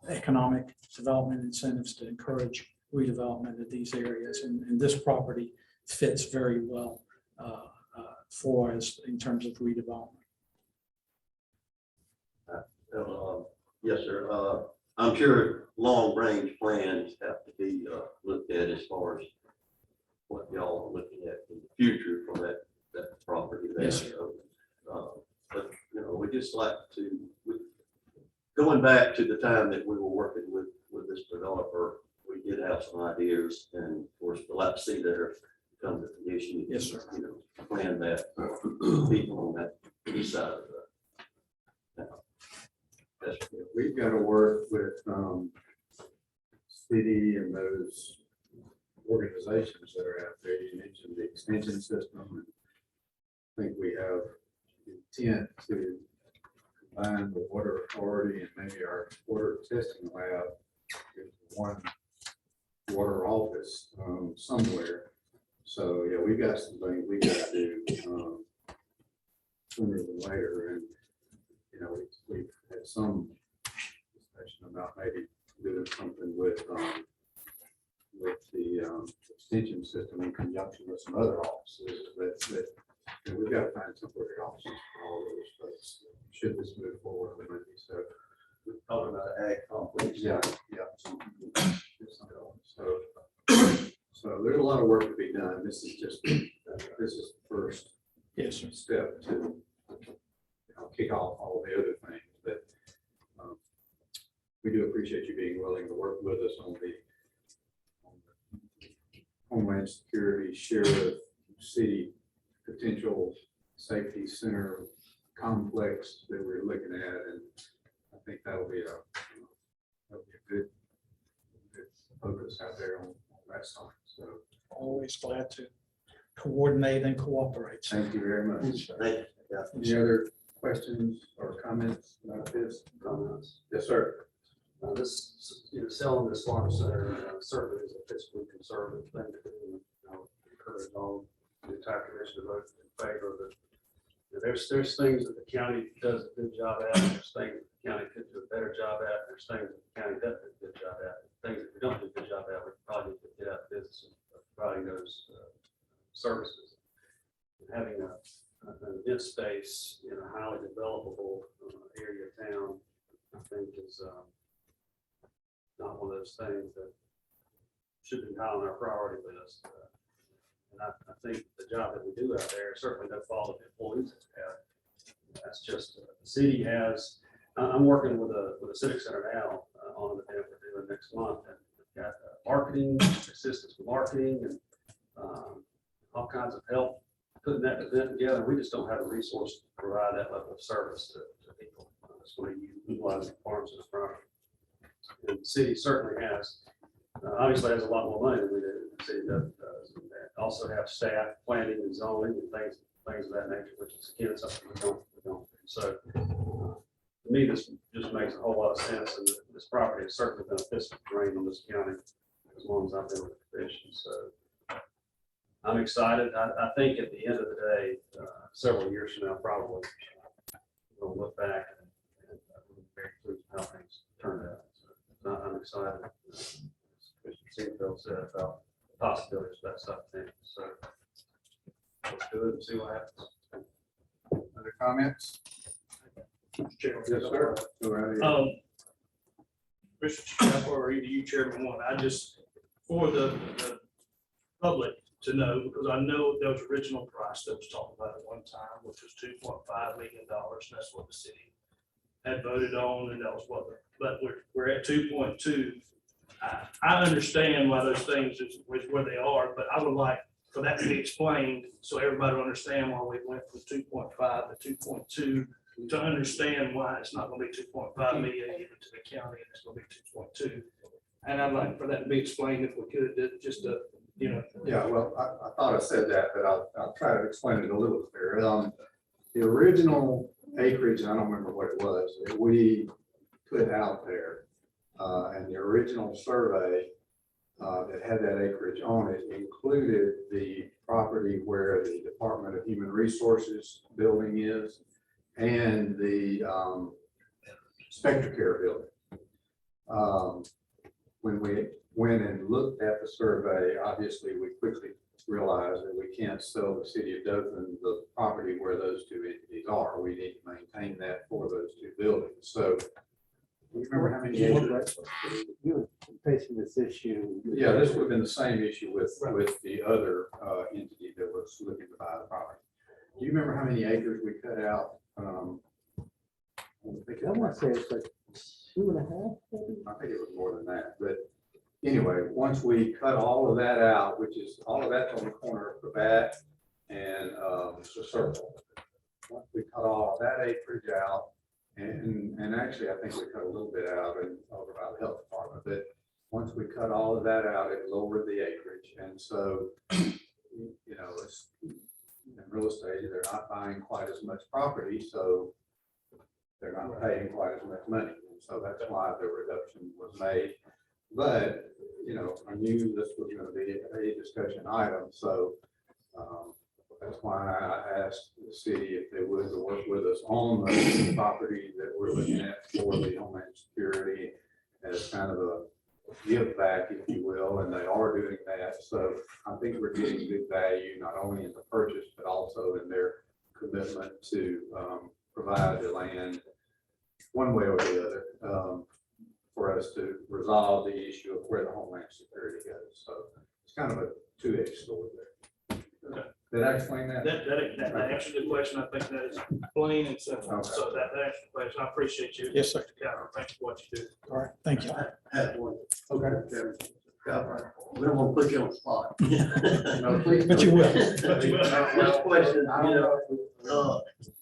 economic development incentives to encourage redevelopment of these areas. And this property fits very well for us in terms of redevelopment. Yes, sir. I'm sure long-range plans have to be looked at as far as what y'all are looking at in the future for that property there. Yes, sir. But, we just like to, going back to the time that we were working with this developer, we did have some ideas, and of course, we'll have to see there come the condition. Yes, sir. Plan that for people on that east side of We've got to work with city and those organizations that are out there. You mentioned the extension system. I think we have intent to combine the water authority and maybe our water testing lab into one water office somewhere. So, yeah, we've got some things we got to do sooner than later. And we've had some discussion about maybe doing something with the extension system in conjunction with some other offices that we've got to find temporary offices for all those folks. Should this move forward, so we're talking about ag complex. yeah. So there's a lot of work to be done. This is the first Yes, sir. step to kick off all the other things. But we do appreciate you being willing to work with us on the Homeland Security, Sheriff, City potential safety center complex that we're looking at, and I think that'll be a good focus out there on that side. So Always glad to coordinate and cooperate. thank you very much. Thank you. Any other questions or comments about this? Comments? Yes, sir. This, selling this farm center certainly is a fiscally conservative thing to do. Encourage all the entire commission to vote in favor of it. There's things that the county does a good job at. There's things that the county could do a better job at. There's things that the county doesn't do a good job at. Things that we don't do a good job at, we probably need to get out of business of providing those services. And having an event space in a highly developable area of town, I think is not one of those things that should be high on our priority list. And I think the job that we do out there certainly doesn't fall to the employees that we have. That's just, the city has, I'm working with a civic center now on an event we're doing next month, and we've got marketing, assistance with marketing, and all kinds of help putting that event together. We just don't have a resource to provide that level of service to people. That's why you utilize the farms and the property. And the city certainly has, obviously has a lot more money than we do. The city does. Also have staff, planning and zoning and things of that nature, which is again something we don't do. So to me, this just makes a whole lot of sense. And this property has certainly been a fiscal drain on this county as long as I've been with the commission. So I'm excited. I think at the end of the day, several years from now, probably we'll look back and we'll be very pleased with how things turned out. So I'm excited. As Commissioner Singlefield said about the possibilities of that stuff. So let's do it and see what happens. Other comments? Yes, sir. Go right ahead. Mr. Chappell, or either you, Chairman, one, I just, for the public to know, because I know there was original price that was talked about at one time, which was $2.5 million. That's what the city had voted on, and that was what, but we're at 2.2. I understand why those things is where they are, but I would like for that to be explained so everybody will understand why we went from 2.5 to 2.2, to understand why it's not gonna be 2.5 million given to the county, and it's gonna be 2.2. And I'd like for that to be explained if we could, just to, you know. Yeah, well, I thought I said that, but I'll try to explain it a little clearer. The original acreage, I don't remember what it was, that we put out there, and the original survey that had that acreage on it included the property where the Department of Human Resources building is and the Spectre Care building. When we went and looked at the survey, obviously, we quickly realized that we can't sell the city of Dothan the property where those two entities are. We need to maintain that for those two buildings. So you remember how many acres? You were facing this issue. Yeah, this would have been the same issue with the other entity that was looking to buy the property. Do you remember how many acres we cut out? I want to say it's like 2.5, maybe? I think it was more than that, but anyway, once we cut all of that out, which is all of that's on the corner of Quebec and it's a circle. Once we cut all of that acreage out, and actually I think we cut a little bit out and over by the health department, but once we cut all of that out, it lowered the acreage. And so, you know, it's in real estate, they're not buying quite as much property, so they're not paying quite as much money. And so that's why the reduction was made. But, you know, I knew this was going to be a discussion item, so that's why I asked the city if they would work with us on the property that we're looking at for the Homeland Security as kind of a give back, if you will, and they are doing that. So I think we're getting good value, not only in the purchase, but also in their commitment to provide the land one way or the other for us to resolve the issue of where the Homeland Security goes. So it's kind of a two-edged sword there. Did I explain that? That answers the question. I think that is plain and simple. Okay. So that answers the question. I appreciate you. Yes, sir. Mr. Calvert. Thank you for what you do. All right, thank you. I have one. Okay. We don't want to put you on the spot. No, please. But you will. First question,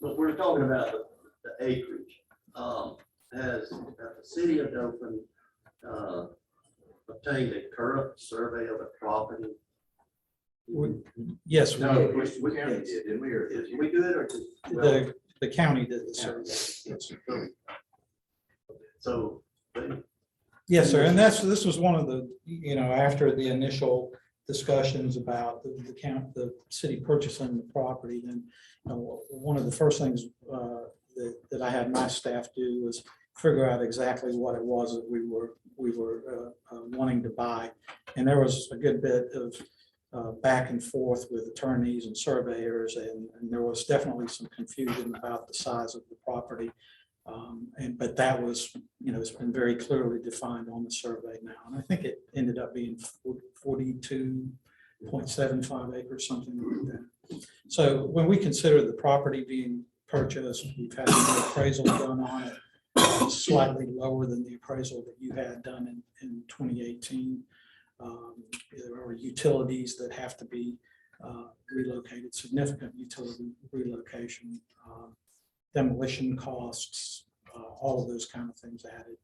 but we're talking about the acreage. Has the city of Dothan obtained a current survey of the property? Yes, No, we county did, didn't we? Or Is we good or just? the county did the survey. Yes. So. Yes, sir. And this was one of the, you know, after the initial discussions about the city purchasing the property, then one of the first things that I had my staff do was figure out exactly what it was that we were wanting to buy. And there was a good bit of back and forth with attorneys and surveyors, and there was definitely some confusion about the size of the property. But that was, you know, it's been very clearly defined on the survey now. And I think it ended up being 42.75 acres, something like that. So when we consider the property being purchased, we've had an appraisal done on it, slightly lower than the appraisal that you had done in 2018. There are utilities that have to be relocated, significant utility relocation, demolition costs, all of those kind of things added,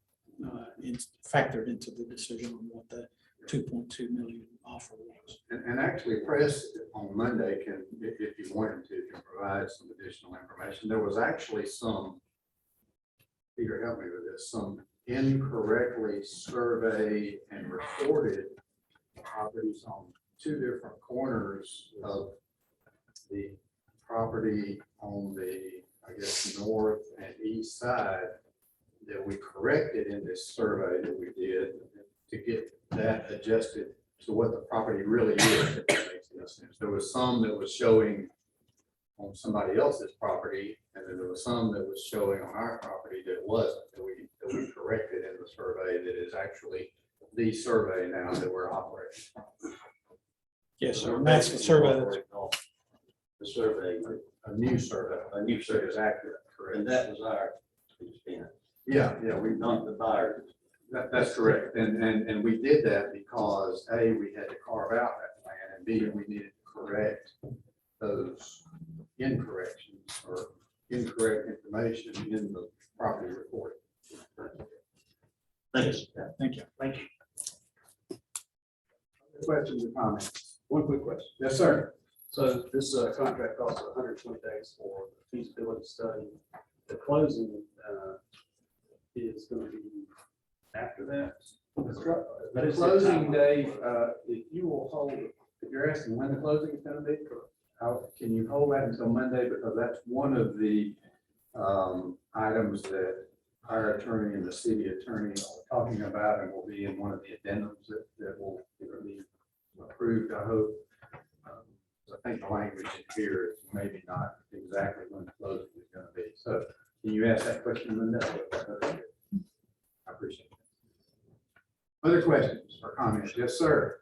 factored into the decision on what the 2.2 million offer was. And actually, press on Monday can, if you wanted to, can provide some additional information. There was actually some, Peter, help me with this, some incorrectly surveyed and recorded properties on two different corners of the property on the, I guess, north and east side that we corrected in this survey that we did to get that adjusted to what the property really is, if that makes no sense. There was some that was showing on somebody else's property, and then there was some that was showing on our property that wasn't, that we corrected in the survey that is actually the survey now that we're operating. Yes, sir. And that's the survey that's The survey, A new survey. a new That survey, is accurate, correct. and that was our expense, Yeah, we not the buyer. That's correct. And we did that because A, we had to carve out that plan, and B, we needed to correct those incorrections or incorrect information in the property report. Thanks. Thank you. Thank you. Questions or comments? One quick question. Yes, sir. So this contract costs 120 days for the feasibility study. The closing is going to be after that. But it's closing day, if you will hold, if you're asking when the closing is gonna be, can you hold that until Monday? Because that's one of the items that our attorney and the city attorney are talking about and will be in one of the addendums that will be approved, I hope. I think the language in here is maybe not exactly when the closing is gonna be. So can you ask that question, Linda? I appreciate it. Other questions or comments? Yes, sir.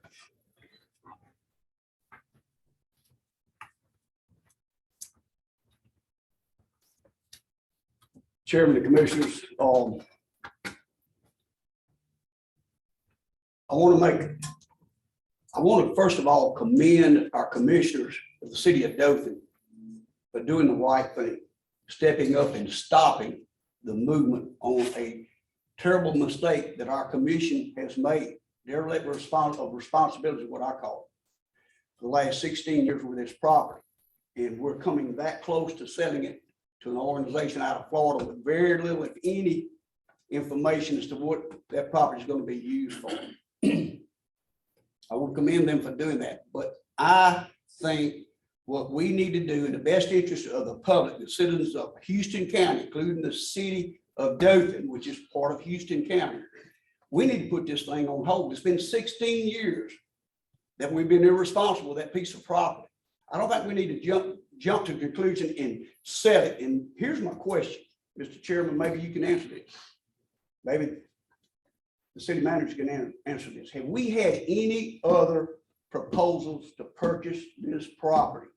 Chairman and Commissioners, I want to first of all commend our commissioners of the city of Dothan for doing the right thing, stepping up and stopping the movement on a terrible mistake that our commission has made. Their responsibility is what I call it. For the last 16 years with this property, and we're coming that close to selling it to an organization out of Florida with very little, if any, information as to what that property is going to be used for. I will commend them for doing that, but I think what we need to do in the best interest of the public, the citizens of Houston County, including the city of Dothan, which is part of Houston County, we need to put this thing on hold. It's been 16 years that we've been irresponsible with that piece of property. I don't think we need to jump to conclusion and sell it. And here's my question, Mr. Chairman, maybe you can answer this. Maybe the city manager can answer this. Have we had any other proposals to purchase this property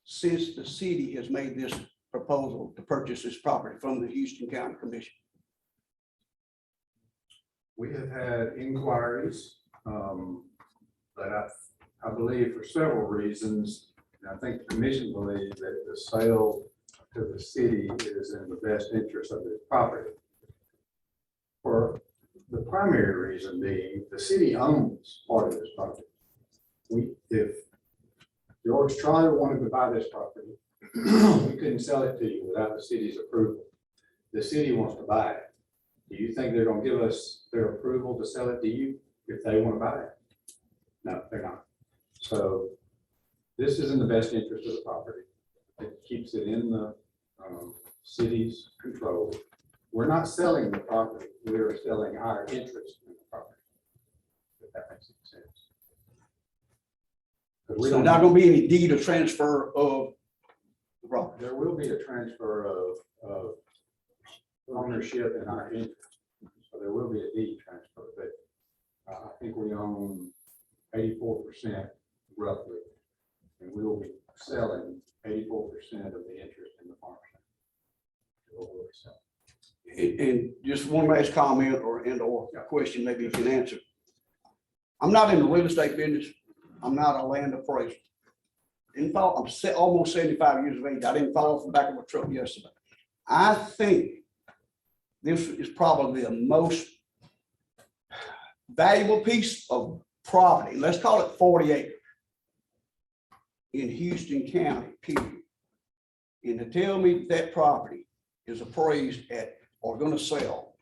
since the city has made this proposal to purchase this property from the Houston County Commission? We have had inquiries, but I believe for several reasons, and I think the commission believes that the sale to the city is in the best interest of this property. For the primary reason being, the city owns part of this property. If George Trotter wanted to buy this property, we couldn't sell it to you without the city's approval. The city wants to buy it. Do you think they're gonna give us their approval to sell it to you if they want to buy it? No, they're not. So this is in the best interest of the property. It keeps it in the city's control. We're not selling the property. We're selling our interest in the property. If that makes sense. But we So don't not gonna be any deed of transfer of the property. There will be a transfer of ownership in our interest. So there will be a deed transfer, but I think we own 84% roughly. And we will be selling 84% of the interest in the farm. And just one last comment or question, maybe you can answer. I'm not in the real estate business. I'm not a land appraiser. I'm almost 75 years of age. I didn't fall off the back of a truck yesterday. I think this is probably the most valuable piece of property. Let's call it 40 acres in Houston County, period. And to tell me that property is appraised at or going to sell,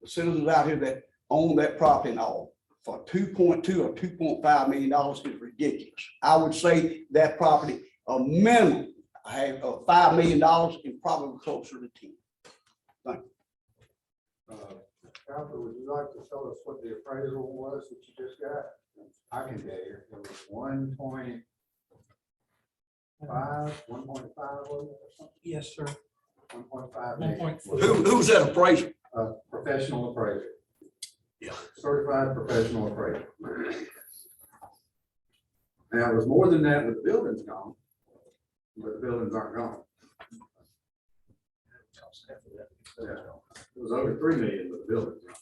the citizens out here that own that property and all for $2.2 or $2.5 million is ridiculous. I would say that property, a minimum, I have $5 million and probably closer to 10. Thank you. Alfred, would you like to tell us what the appraisal was that you just got? I can tell you, it was 1.5, 1.5 was it or something? Yes, sir. 1.5 million. Who's that appraiser? Professional appraiser. Yeah. Certified professional appraiser. Now, it was more than that with the buildings gone, but the buildings aren't gone. Yeah. It was over 3 million with the buildings gone.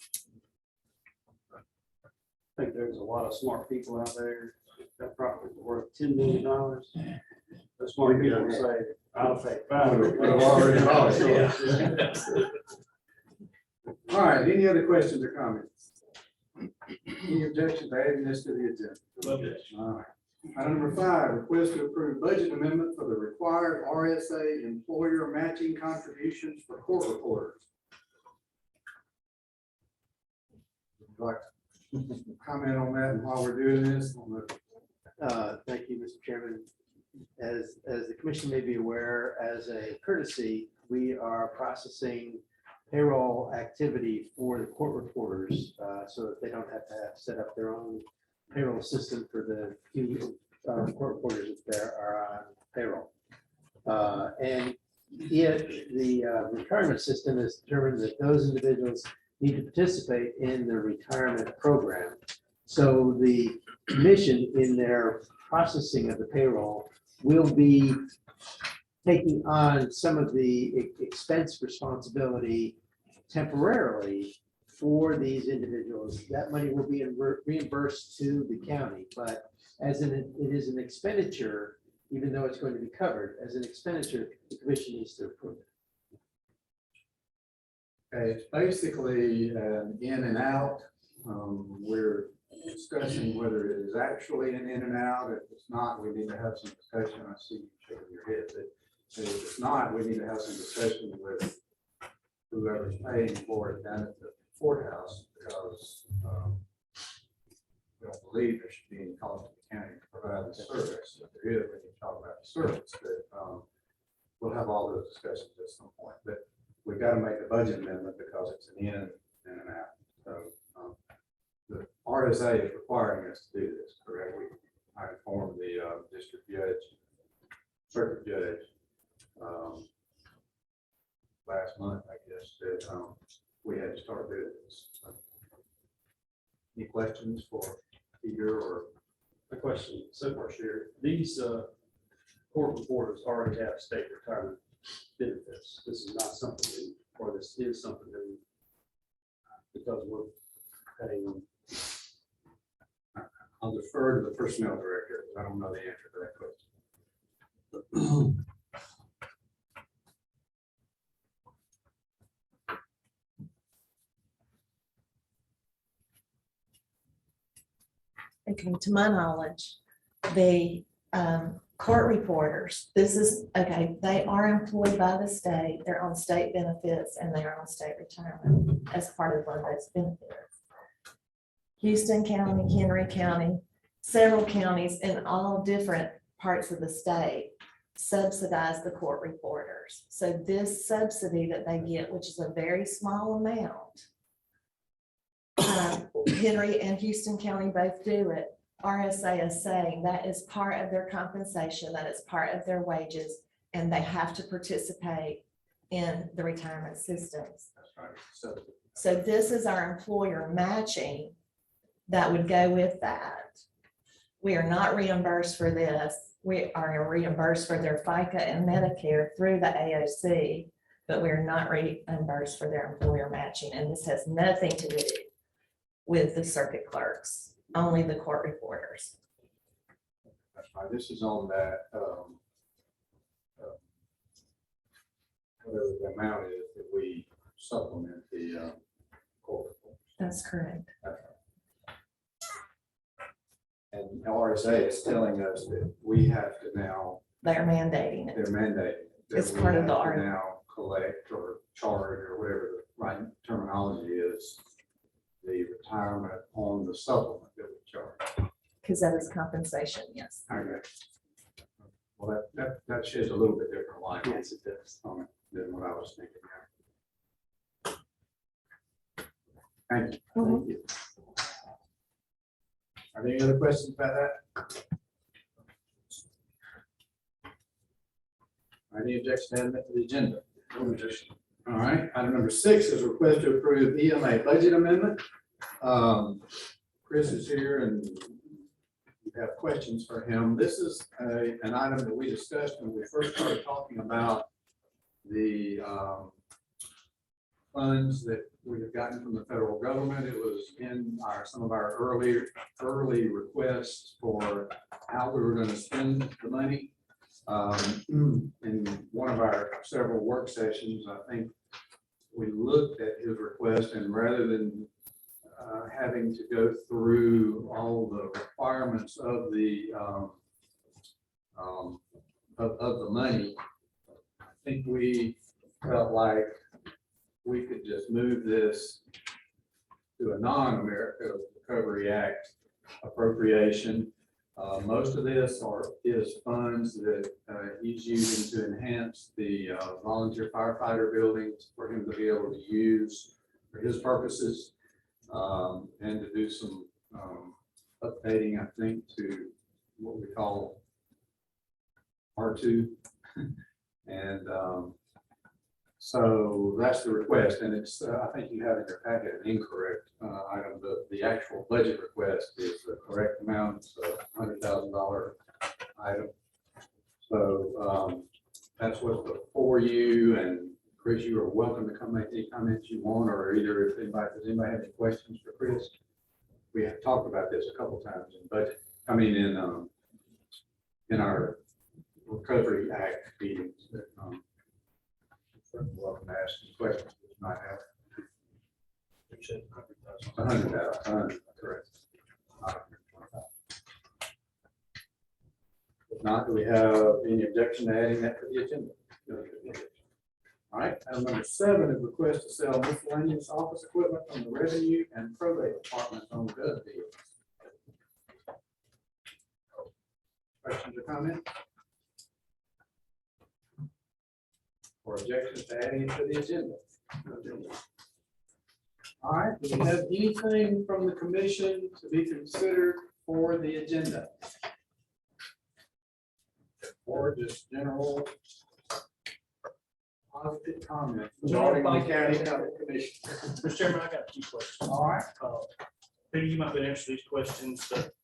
I think there's a lot of smart people out there. That property is worth $10 million. The smart people say, I'll take $5 million. All right, any other questions or comments? Any objections to adding this to the agenda? All right. Item number 5, request to approve budget amendment for the required RSA employer matching contributions for court reporters. Would you like to comment on that and while we're doing this? Thank you, Mr. Chairman. As the commission may be aware, as a courtesy, we are processing payroll activity for the court reporters, so that they don't have to set up their own payroll system for the few court reporters that there are on payroll. And yet the retirement system has determined that those individuals need to participate in the retirement program. So the commission, in their processing of the payroll, will be taking on some of the expense responsibility temporarily for these individuals. That money will be reimbursed to the county, but as it is an expenditure, even though it's going to be covered as an expenditure, the commission needs to approve it. Okay, it's basically an in and out. We're discussing whether it is actually an in and out. If it's not, we need to have some discussion. I see you shaking your head, but if it's not, we need to have some discussion with whoever's paying for it down at the courthouse, because we don't believe there should be any cost to the county to provide the service. If there is, we need to talk about the service, but we'll have all those discussions at some point. But we've got to make a budget amendment because it's an in and an out. So the RSA is requiring us to do this, correct? I informed the district judge, circuit judge, last month, I guess, that we had to start doing this. Any questions for Peter or? A question, so far, Sheriff. These court reporters already have state retirement benefits. This is not something new, or this is something new because we're paying them. I'll defer to the personnel director. I don't know the answer to that question. Okay, to my knowledge, the court reporters, this is, okay, they are employed by the state, they're on state benefits, and they are on state retirement as part of one of those benefits. Houston County, Henry County, several counties in all different parts of the state subsidize the court reporters. So this subsidy that they get, which is a very small amount, Henry and Houston County both do it. RSA is saying that is part of their compensation, that is part of their wages, and they have to participate in the retirement systems. That's right. So this is our employer matching that would go with that. We are not reimbursed for this. We are reimbursed for their FICA and Medicare through the AOC, but we're not reimbursed for their employer matching. And this has nothing to do with the circuit clerks, only the court reporters. That's right. This is on that, whatever the amount is that we supplement the court reporters. That's correct. That's right. And RSA is telling us that we have to now, They're mandating it. they're mandating. that It's we part of the have to art. Now collect or charge or whatever the right terminology is, the retirement on the supplement that we charge. Because that is compensation, yes. Okay. Well, that sheds a little bit different light Yes, it does. on it than what I was thinking. Thank you. Mhm. Are there any other questions about that? Any objection to adding that to the agenda? No objection. All right, item number 6 is a request to approve EMA budget amendment. Chris is here and you have questions for him. This is an item that we discussed when we first started talking about the funds that we have gotten from the federal government. It was in some of our early requests for how we were going to spend the money. In one of our several work sessions, I think we looked at his request, and rather than having to go through all the requirements of the of the money, I think we felt like we could just move this to a non-America Recovery Act appropriation. Most of this is funds that he's using to enhance the volunteer firefighter buildings for him to be able to use for his purposes, and to do some updating, I think, to what we call R2. And so that's the request, and it's, I think you have in your packet an incorrect item. The actual budget request is the correct amount, it's a $100,000 item. So that's what's before you, and Chris, you are welcome to come make any comments you want, or either if anybody, does anybody have any questions for Chris? We have talked about this a couple times in budget, in our Recovery Act meetings. That, welcome to ask any questions that you might have. $100,000, correct. If not, do we have any objection to adding that to the agenda? All right, item number 7 is request to sell miscellaneous office equipment from the Revenue and Probate Department on gov deal. Questions or comments? Or objections to adding it to the agenda? All right, do we have anything from the commission to be considered for the agenda? Or just general positive comments regarding the county commission? Mr. Chairman, I got a few questions. All right. Peter, you might be able to answer these questions, but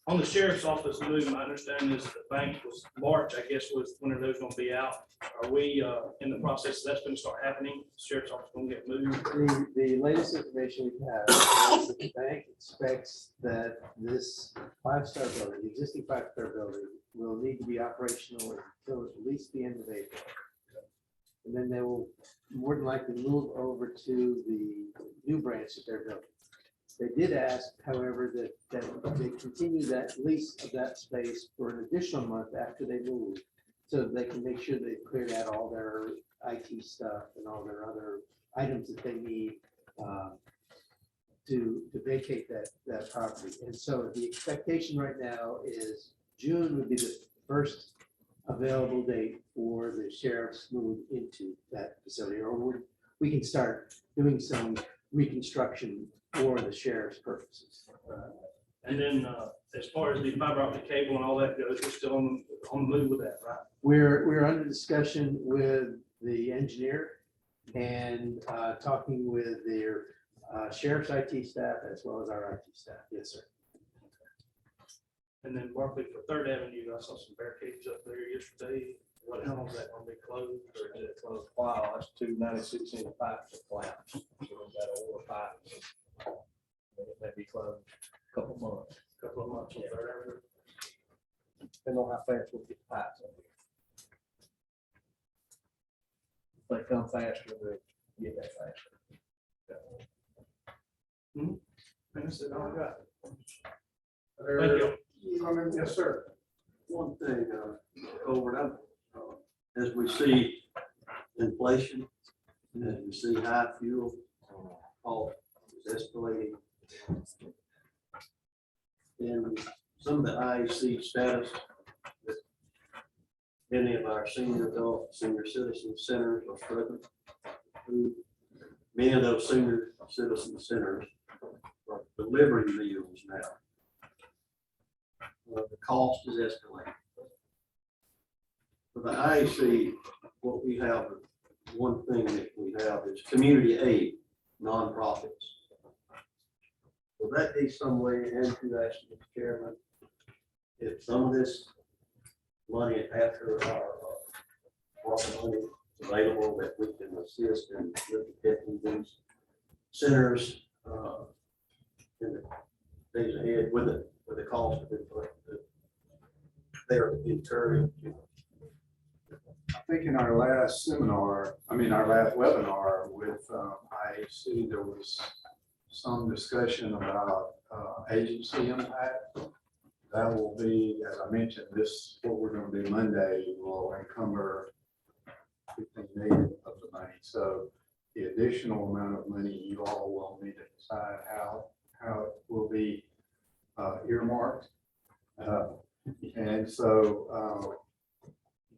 on the sheriff's office move, my understanding is the bank was March, I guess, was when are those gonna be out? Are we in the process, that's gonna start happening? Sheriff's office gonna get moved? The latest information we have is that the bank expects that this 5-star building, the existing 5-star building, will need to be operational until at least the end of April. And then they will more than likely move over to the new branch that they're building. They did ask, however, that they continue that lease of that space for an additional month after they move, so that they can make sure they've cleared out all their IT stuff and all their other items that they need to vacate that property. And so the expectation right now is June would be the first available date for the sheriff's move into that facility, or we can start doing some reconstruction for the sheriff's purposes. And then as far as the fiber optic cable and all that goes, we're still on the move with that, right? We're under discussion with the engineer and talking with their sheriff's IT staff as well as our IT staff. Yes, sir. And then Barkley for Third Avenue, I saw some barricades up there yesterday. What, how long is that gonna be closed, or is it closed? Wow, that's 296 inch pipes that collapsed. So we've got all the pipes. And it may be closed a couple months. Couple of months on Third Avenue? Depending on how fast we get the pipes in. If they come faster, they get that faster. And that's it, all I got. Thank Thank you. Yes, sir. One thing, over and over, as we see inflation, as we see high fuel, all is escalating. And some of the IAC status that many of our senior adult, senior citizen centers are struggling. Many of those senior citizen centers are delivering meals now. The cost is escalating. For the IAC, what we have, one thing that we have is community aid, nonprofits. Will that be some way, and to ask Mr. Chairman, if some of this money after our money available that we can assist and look at these centers in the days ahead with the cost of it, but they're incurring. I think in our last seminar, our last webinar with IAC, there was some discussion about agency impact. That will be, as I mentioned, what we're going to do Monday will encumber 15 million of the money. So the additional amount of money, you all will need to decide how it will be earmarked. And so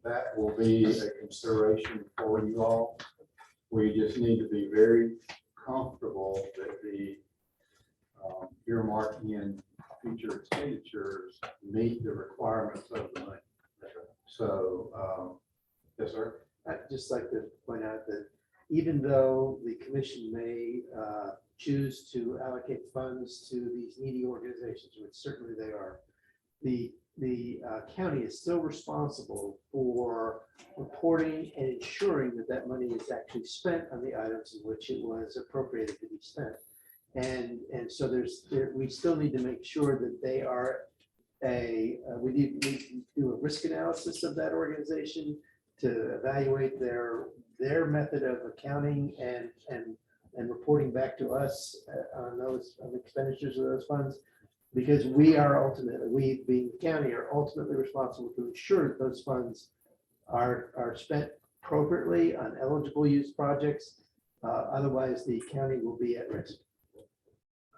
that will be a consideration for you all. We just need to be very comfortable that the earmarking in future expenditures meet the requirements of the money. So, yes, sir. I'd just like to point out that even though the commission may choose to allocate funds to these needy organizations, which certainly they are, the county is still responsible for reporting and ensuring that that money is actually spent on the items in which it was appropriated to be spent. And so we still need to make sure that they are we need to do a risk analysis of that organization to evaluate their method of accounting and reporting back to us on those expenditures of those funds. Because we being the county are ultimately responsible to ensure that those funds are spent appropriately on eligible use projects. Otherwise, the county will be at risk.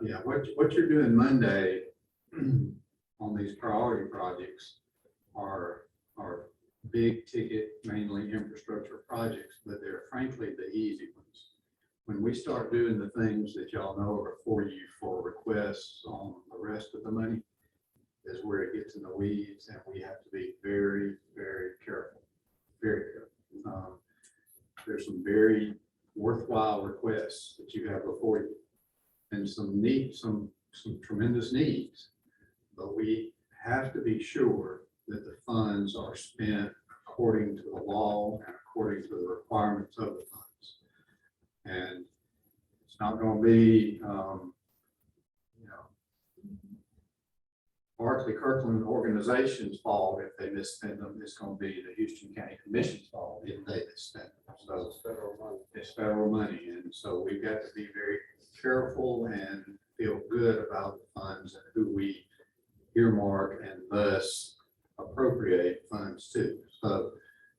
Yeah, what you're doing Monday on these priority projects are big ticket, mainly infrastructure projects, but they're frankly the easy ones. When we start doing the things that y'all know are for you for requests on the rest of the money is where it gets in the weeds, and we have to be very, very careful, very careful. There's some very worthwhile requests that you have before you, and some tremendous needs, but we have to be sure that the funds are spent according to the law and according to the requirements of the funds. And it's not going to be, Barclay Kirkland organization's fault if they misspend them. It's going to be the Houston County Commission's fault if they misspend them. So it's federal money. And so we've got to be very careful and feel good about the funds and who we earmark and thus appropriate funds to. So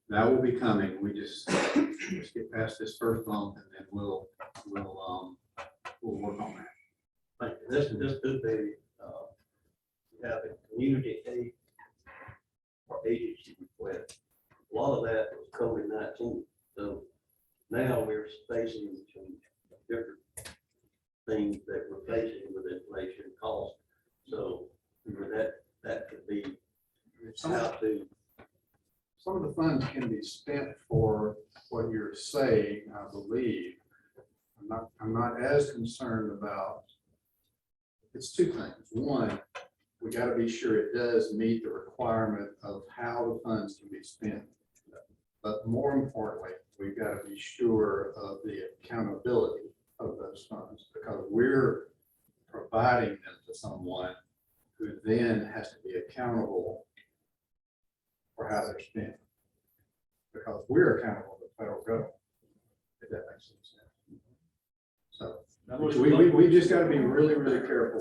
that will be coming. We just get past this first bump, and then we'll work on that. Thank you. This could be, have a community aid or agency request. A lot of that was COVID-19. So now we're facing some different things that we're facing with inflation cost. So that could be how to. Some of the funds can be spent for what you're saying, I believe. I'm not as concerned about, it's two things. One, we got to be sure it does meet the requirement of how the funds can be spent. But more importantly, we've got to be sure of the accountability of those funds, because we're providing them to someone who then has to be accountable for how they're spent, because we're accountable to the federal government, if that makes sense. So we just got to be really, really careful.